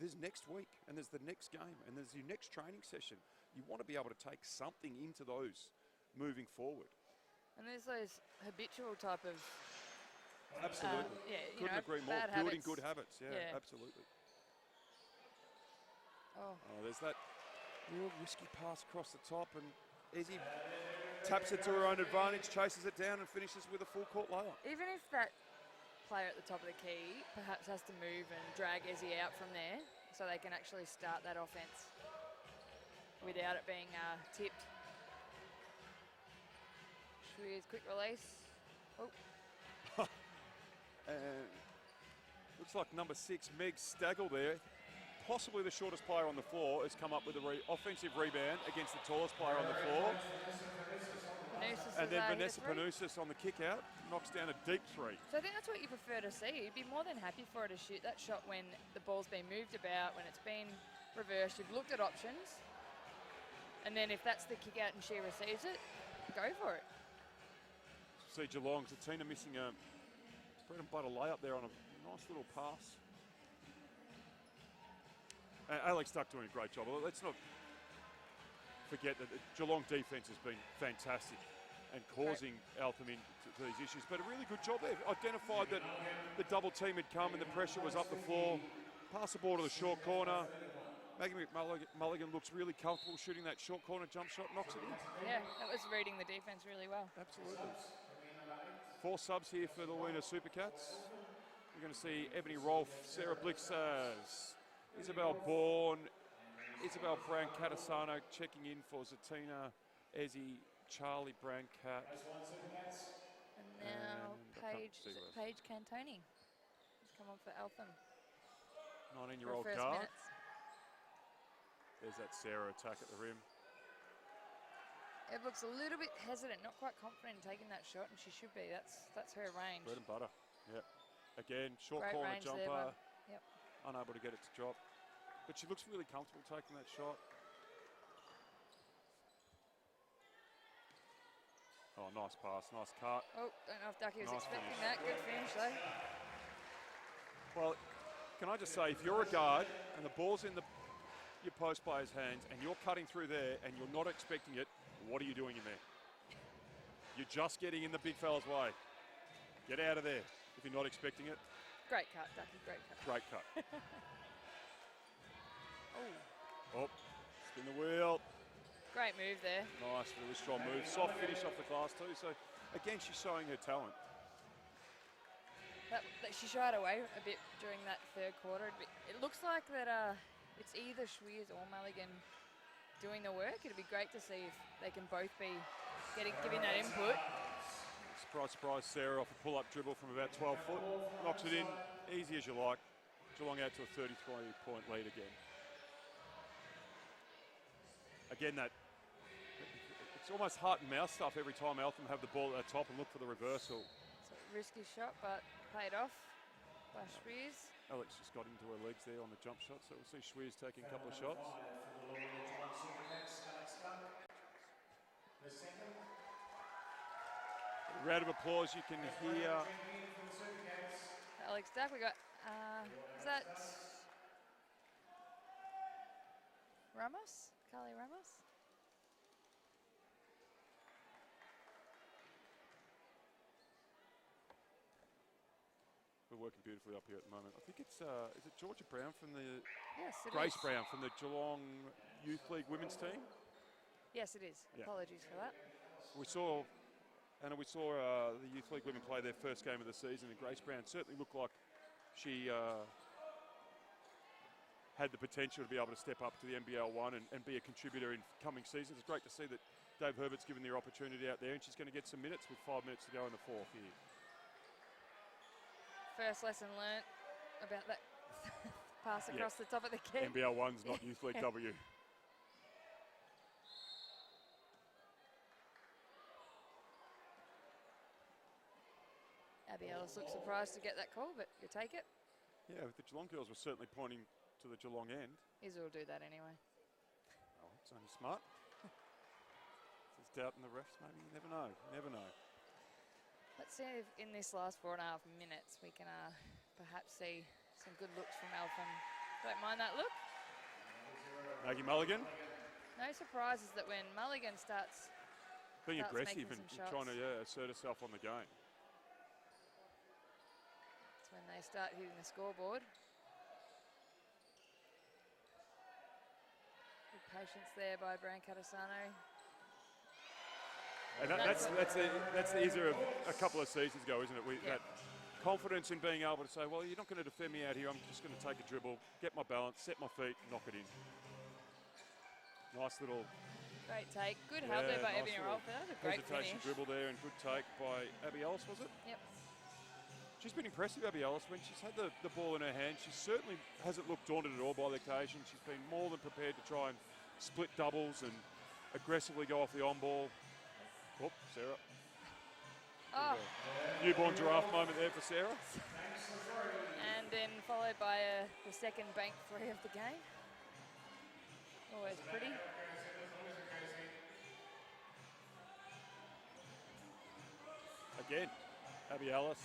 there's next week, and there's the next game, and there's your next training session. You want to be able to take something into those moving forward. And there's those habitual type of... Absolutely. Yeah, couldn't agree more. Building good habits, yeah, absolutely. Oh, Oh, there's that real risky pass across the top, and Izzy taps it to her own advantage, chases it down, and finishes with a full court layup. even if that player at the top of the key perhaps has to move and drag Ezzy out from there so they can actually start that offense without it being tipped. Schwier's quick release. Oh, And looks like number 6, Meg Staggle there, possibly the shortest player on the floor, has come up with an offensive rebound against the tallest player on the floor. Panousis And then has, hit a Vanessa three. Panousis on the kick out knocks down a deep 3. So I think that's what you prefer to see. You'd be more than happy for her to shoot that shot when the ball's been moved about, when it's been reversed. You've looked at options. And then if that's the kick out and she receives it, go for it. See Geelong, Zatina missing a bread and butter layup there on a nice little pass. And Alex Duck doing a great job. Let's not forget that the Geelong defence has been fantastic and causing Eltham into these issues. But a really good job there. Identified that the double team had come and the pressure was up the floor. Pass the ball to the short corner. Maggie McMulligan looks really comfortable shooting that short corner jump shot, knocks it in. Yeah, that was reading the defence really well. Absolutely. 4 subs here for the Luna Supercats. We're going to see Ebony Rolfe, Sarah Blixers, Isabel Bourne, Isabel Brown-Catasano checking in for Zatina, Ezzy, Charlie Brown-Cat. And now And I can't see what else. Paige Cantoni has come on for Eltham. 19-year-old for first guard. minutes. There's that Sarah attack at the rim. It looks a little bit hesitant, not quite confident in taking that shot, and she should be. That's her range. Bread and butter. Yep. Again, short Great corner range there, jumper. bud. Yep. Unable to get it to drop. But she looks really comfortable taking that shot. Oh, nice pass, nice cut. Oh, don't know if Ducky was Nice expecting finish. that. Good finish though. Well, can I just say, if you're a guard and the ball's in your post player's hands and you're cutting through there and you're not expecting it, what are you doing in there? You're just getting in the big fella's way. Get out of there if you're not expecting it. Great cut, Ducky. Great cut. Great cut. Oh, Oh, spin the wheel. great move there. Nice, really strong move. Soft finish off the glass too. So again, she's showing her talent. That she shied away a bit during that third quarter. It looks like that it's either Schwier's or Mulligan doing the work. It'd be great to see if they can both be giving that input. Surprise, surprise, Sarah off a pull-up dribble from about 12 foot. Knocks it in, easy as you like. Geelong out to a 33-point lead again. Again, it's almost heart and mouth stuff every time Eltham have the ball at the top and look for the reversal. So risky shot, but paid off by Schwier's. Alex just got into her legs there on the jump shot, so we'll see Schwier's taking a couple of shots. Round of applause you can hear. Alex Duck, we got, is that Ramos? Carly Ramos? We're working beautifully up here at the moment. I think it's, is it Georgia Brown from the, Yes, it Grace is. Brown from the Geelong Youth League women's team? Yes, it is. Yeah. Apologies for that. We saw the Youth League women play their first game of the season, and Grace Brown certainly looked like she had the potential to be able to step up to the NBL1 and be a contributor in coming seasons. It's great to see that Dave Herbert's given the opportunity out there, and she's going to get some minutes with 5 minutes to go in the fourth here. First lesson learnt about that pass across the top of the key. NBL1's not Youth League W. Abby Ellis looked surprised to get that call, but you take it. Yeah, the Geelong girls were certainly pointing to the Geelong end. Izzy will do that anyway. Oh, it's only smart. There's doubt in the refs, maybe. You never know. Never know. Let's see if in this last 4.5 minutes we can perhaps see some good looks from Eltham. Don't mind that look. Maggie Mulligan No surprises that when Mulligan starts being Starts aggressive making and some trying to shots. assert herself on the game. it's when they start hitting the scoreboard. patience there by Brancatisano. And that's the easier of a couple of seasons ago, isn't it? That confidence in being able to say, well, you're not going to defend me out here. I'm just going to take a dribble, get my balance, set my feet, knock it in. Nice little Great take. Good help there by nice Ebony little Rolfe. That was a great hesitation finish. dribble there and good take by Abby Ellis, was it? Yep. She's been impressive, Abby Ellis. When she's had the ball in her hand, she certainly hasn't looked daunted at all by the occasion. She's been more than prepared to try and split doubles and aggressively go off the on ball. Oh, Sarah. Oh, Newborn giraffe moment there for Sarah. and then followed by the second bank free of the game. Always pretty. Again, Abby Ellis.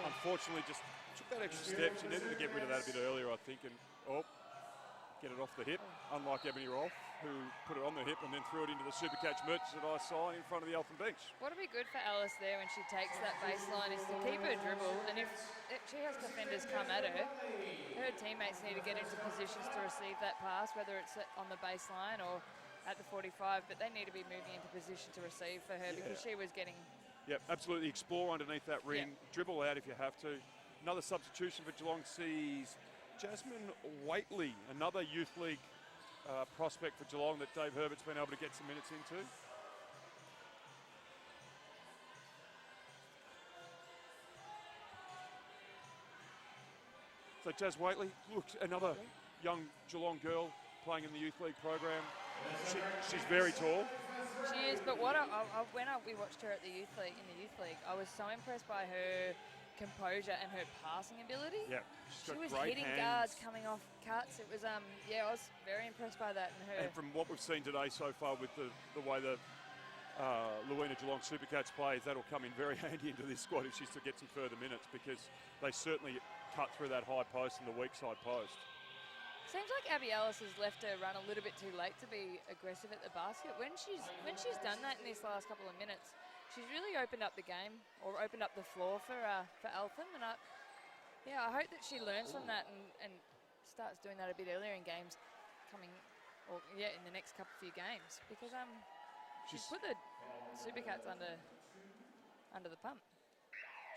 Unfortunately, just took that extra step. She needed to get rid of that a bit earlier, I think, and get it off the hip. Unlike Ebony Rolfe, who put it on the hip and then threw it into the Supercatch merchandise sign in front of the Eltham bench. What'll be good for Alice there when she takes that baseline is to keep her dribble, and if she has defenders come at her teammates need to get into positions to receive that pass, whether it's on the baseline or at the 45, but they need to be moving into position to receive for her because she was getting... Yep, absolutely. Explore underneath that ring. Dribble out if you have to. Another substitution for Geelong sees Jasmine Waitley, another youth league prospect for Geelong that Dave Herbert's been able to get some minutes into. So Jazz Waitley, look, another young Geelong girl playing in the youth league program. She's very tall. She is, but when we watched her at the youth league, I was so impressed by her composure and her passing ability. Yeah, she was hitting guards coming off cuts. It was, I was very impressed by that. And from what we've seen today so far with the way the Luina Geelong Supercats plays, that'll come in very handy into this squad if she's to get some further minutes because they certainly cut through that high post and the weak side post. Seems like Abby Ellis has left her run a little bit too late to be aggressive at the basket. When she's done that in these last couple of minutes, she's really opened up the game or opened up the floor for Eltham. And I hope that she learns from that and starts doing that a bit earlier in games in the next few games because she's put the Supercats under the pump.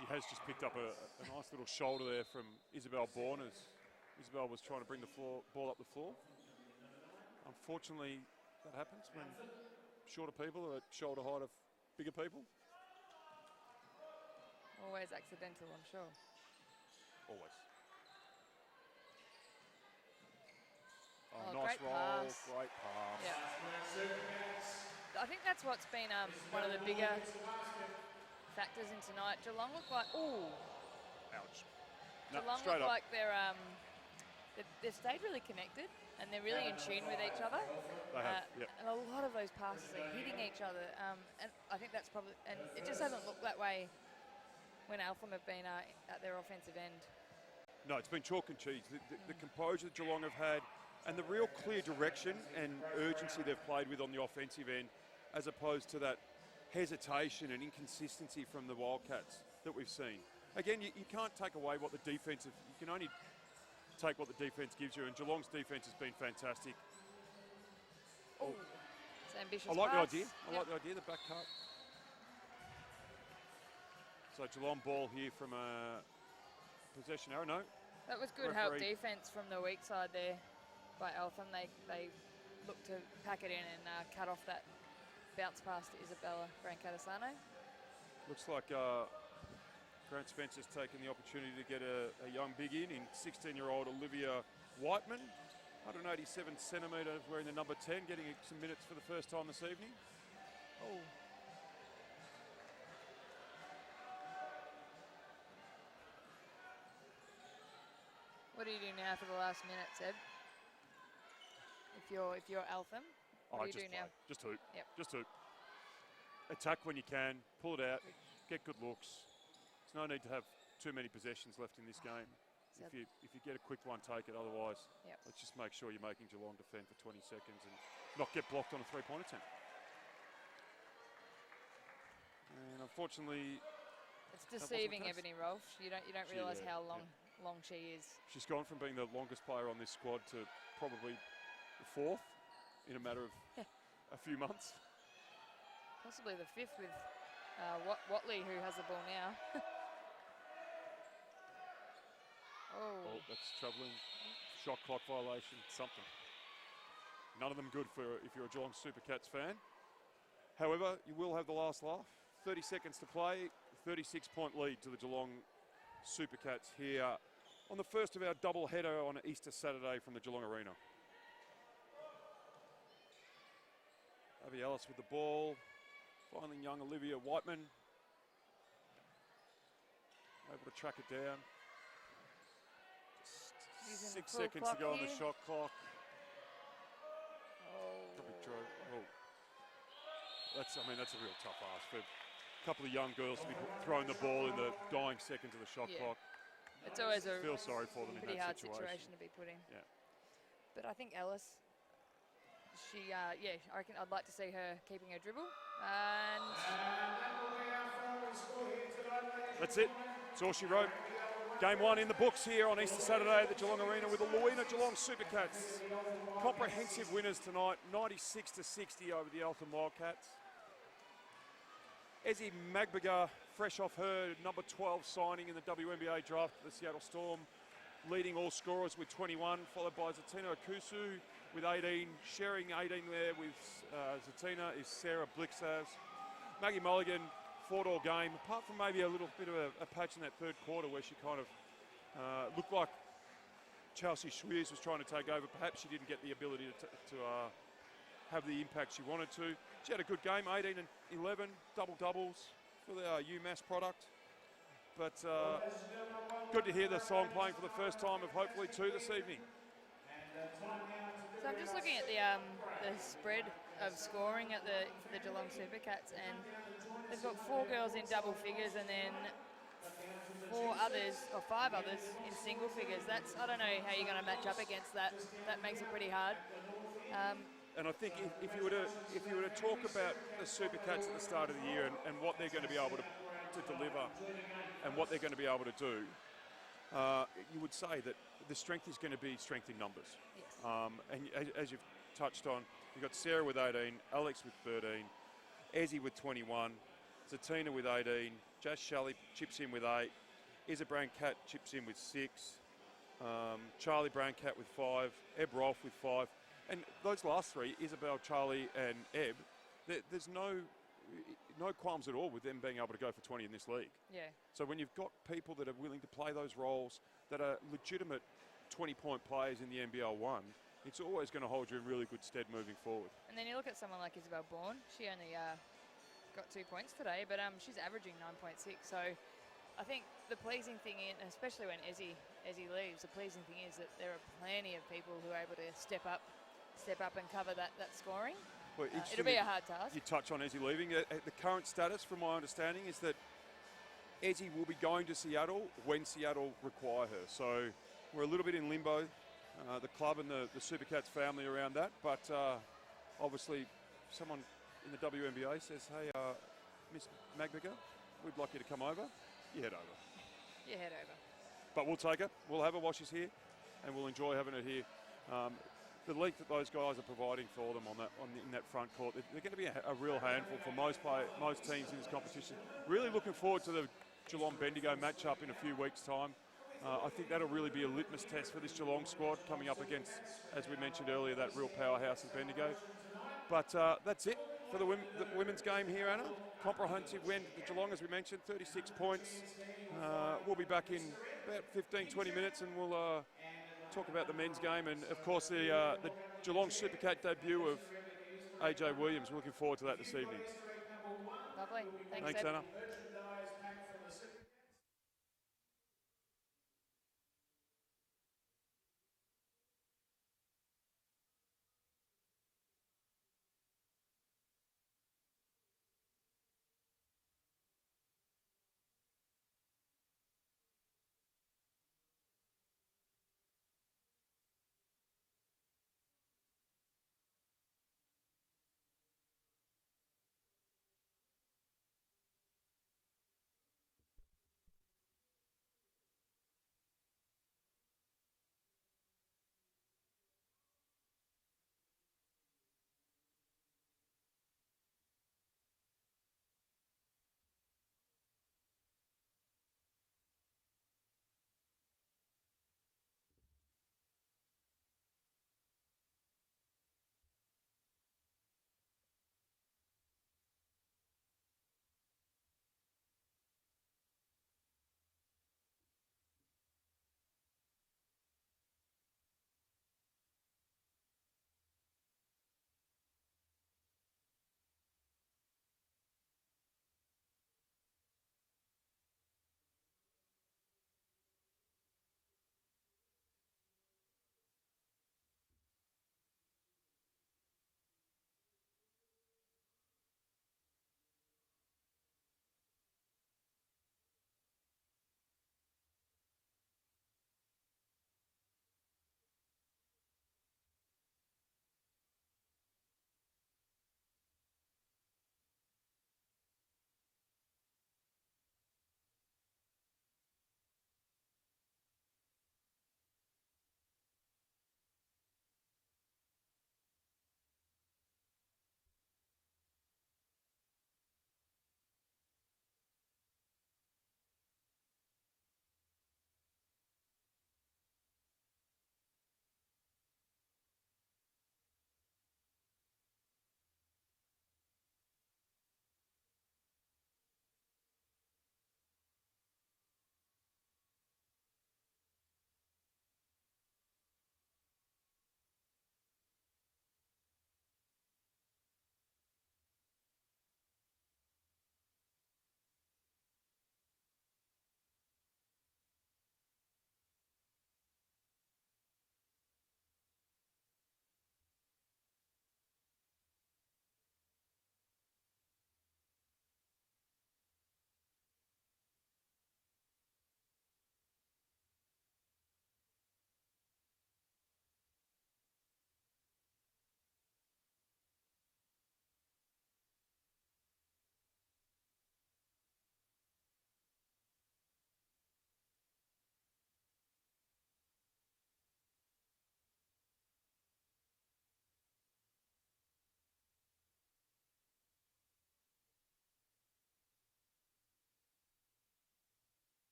She has just picked up a nice little shoulder there from Isabel Bourne as Isabel was trying to bring the ball up the floor. Unfortunately, that happens when shorter people are at shoulder height of bigger people. Always accidental, I'm sure. Always. Oh, nice great roll, pass. great pass. Yeah. I think that's what's been one of the bigger factors in tonight. Geelong look like, Ouch. No, Geelong straight look up. like they've stayed really connected and they're really in tune with each other. They have, yep. And a lot of those passes are hitting each other. And I think that's probably, and it just hasn't looked that way when Eltham have been at their offensive end. No, it's been chalk and cheese. The composure that Geelong have had and the real clear direction and urgency they've played with on the offensive end as opposed to that hesitation and inconsistency from the Wildcats that we've seen. Again, you can't take away what the defense, you can only take what the defense gives you, and Geelong's defense has been fantastic. It's an ambitious I like pass. the idea. I like the idea, the back cut. So Geelong ball here from a possession arrow. No. That was good help Referee. defence from the weak side there by Eltham. They looked to pack it in and cut off that bounce pass to Isabella Brancatisano. Looks like Grant Spencer's taken the opportunity to get a young big in 16-year-old Olivia Whiteman. 187 centimetres, wearing the number 10, getting some minutes for the first time this evening. What do you do now for the last minute, Seb? If you're Eltham, what do you do now? Just hoop. Yep. Just hoop. Attack when you can. Pull it out. Get good looks. There's no need to have too many possessions left in this game. So If you get a quick one, take it. Otherwise, Yep. let's just make sure you're making Geelong defend for 20 seconds and not get blocked on a three-point attempt. And unfortunately, it's wasn't deceiving the case. Ebony Rolfe. You don't She- realise yeah, how long she is. she's gone from being the longest player on this squad to probably the fourth in a matter of a few months. Possibly the 5th with Watley, who has the ball now. Oh, that's troubling. Shot clock violation, something. None of them good for if you're a Geelong Supercats fan. However, you will have the last laugh. 30 seconds to play, 36-point lead to the Geelong Supercats here on the first of our double header on Easter Saturday from the Geelong Arena. Abby Ellis with the ball, finding young Olivia Whiteman. Able to track it down. Using 6 full seconds to clock go on the here. shot clock. Oh. Probably drove. Oh. That's a real tough ask for a couple of young girls to be throwing the ball in the dying seconds of the shot Yeah. clock. It's always a Feel sorry for them in pretty that hard situation to be put in. Yeah. But I think Ellis, she, I reckon I'd like to see her keeping her dribble. And That's it. That's all she wrote. Game 1 in the books here on Easter Saturday at the Geelong Arena with the Luina Geelong Supercats. Comprehensive winners tonight, 96-60 over the Eltham Wildcats. Ezzy Magberger, fresh off her number 12 signing in the WNBA draft for the Seattle Storm, leading all scorers with 21, followed by Zatina Okusu with 18. Sharing 18 there with Zatina is Sarah Blixavs. Maggie Mulligan, 4-all game, apart from maybe a little bit of a patch in that third quarter where she kind of looked like Chelsea Schweers was trying to take over. Perhaps she didn't get the ability to have the impact she wanted to. She had a good game, 18 and 11, double-doubles for the UMass product. But good to hear the song playing for the first time of hopefully 2 this evening. so I'm just looking at the spread of scoring for the Geelong Supercats, and they've got 4 girls in double figures and then 5 others in single figures. I don't know how you're going to match up against that. That makes it pretty hard. And I think if you were to talk about the Supercats at the start of the year and what they're going to be able to deliver and what they're going to be able to do, you would say that the strength is going to be strength in numbers. Yes. And as you've touched on, you've got Sarah with 18, Alex with 13, Ezzy with 21, Zatina with 18, Jazz Shelley chips in with 8, Isa Brown-Cat chips in with 6, Charlie Brown-Cat with 5, Eb Rolfe with 5. And those last 3, Isabel, Charlie and Eb, there's no qualms at all with them being able to go for 20 in this league. Yeah. So when you've got people that are willing to play those roles, that are legitimate 20-point players in the NBL1, it's always going to hold you in really good stead moving forward. And then you look at someone like Isabel Bourne. She only got 2 points today, but she's averaging 9.6. So I think the pleasing thing, especially when Ezzy leaves, the pleasing thing is that there are plenty of people who are able to step up and cover that scoring. Well, it'll be a hard task. You touch on Ezzy leaving. The current status, from my understanding, is that Ezzy will be going to Seattle when Seattle require her. So we're a little bit in limbo, the club and the Supercats family around that. But obviously, someone in the WNBA says, hey, Miss Magberger, we'd like you to come over. You head over. You head over. But we'll take it. We'll have her while she's here, and we'll enjoy having her here. The length that those guys are providing for them in that front court, they're going to be a real handful for most teams in this competition. Really looking forward to the Geelong Bendigo matchup in a few weeks' time. I think that'll really be a litmus test for this Geelong squad coming up against, as we mentioned earlier, that real powerhouse in Bendigo. But that's it for the women's game here, Anna. Comprehensive win to Geelong, as we mentioned, 36 points. We'll be back in about 15-20 minutes, and we'll talk about the men's game and, of course, the Geelong Supercat debut of AJ Williams. We're looking forward to that this evening. Lovely. Thanks, Ed. Anna.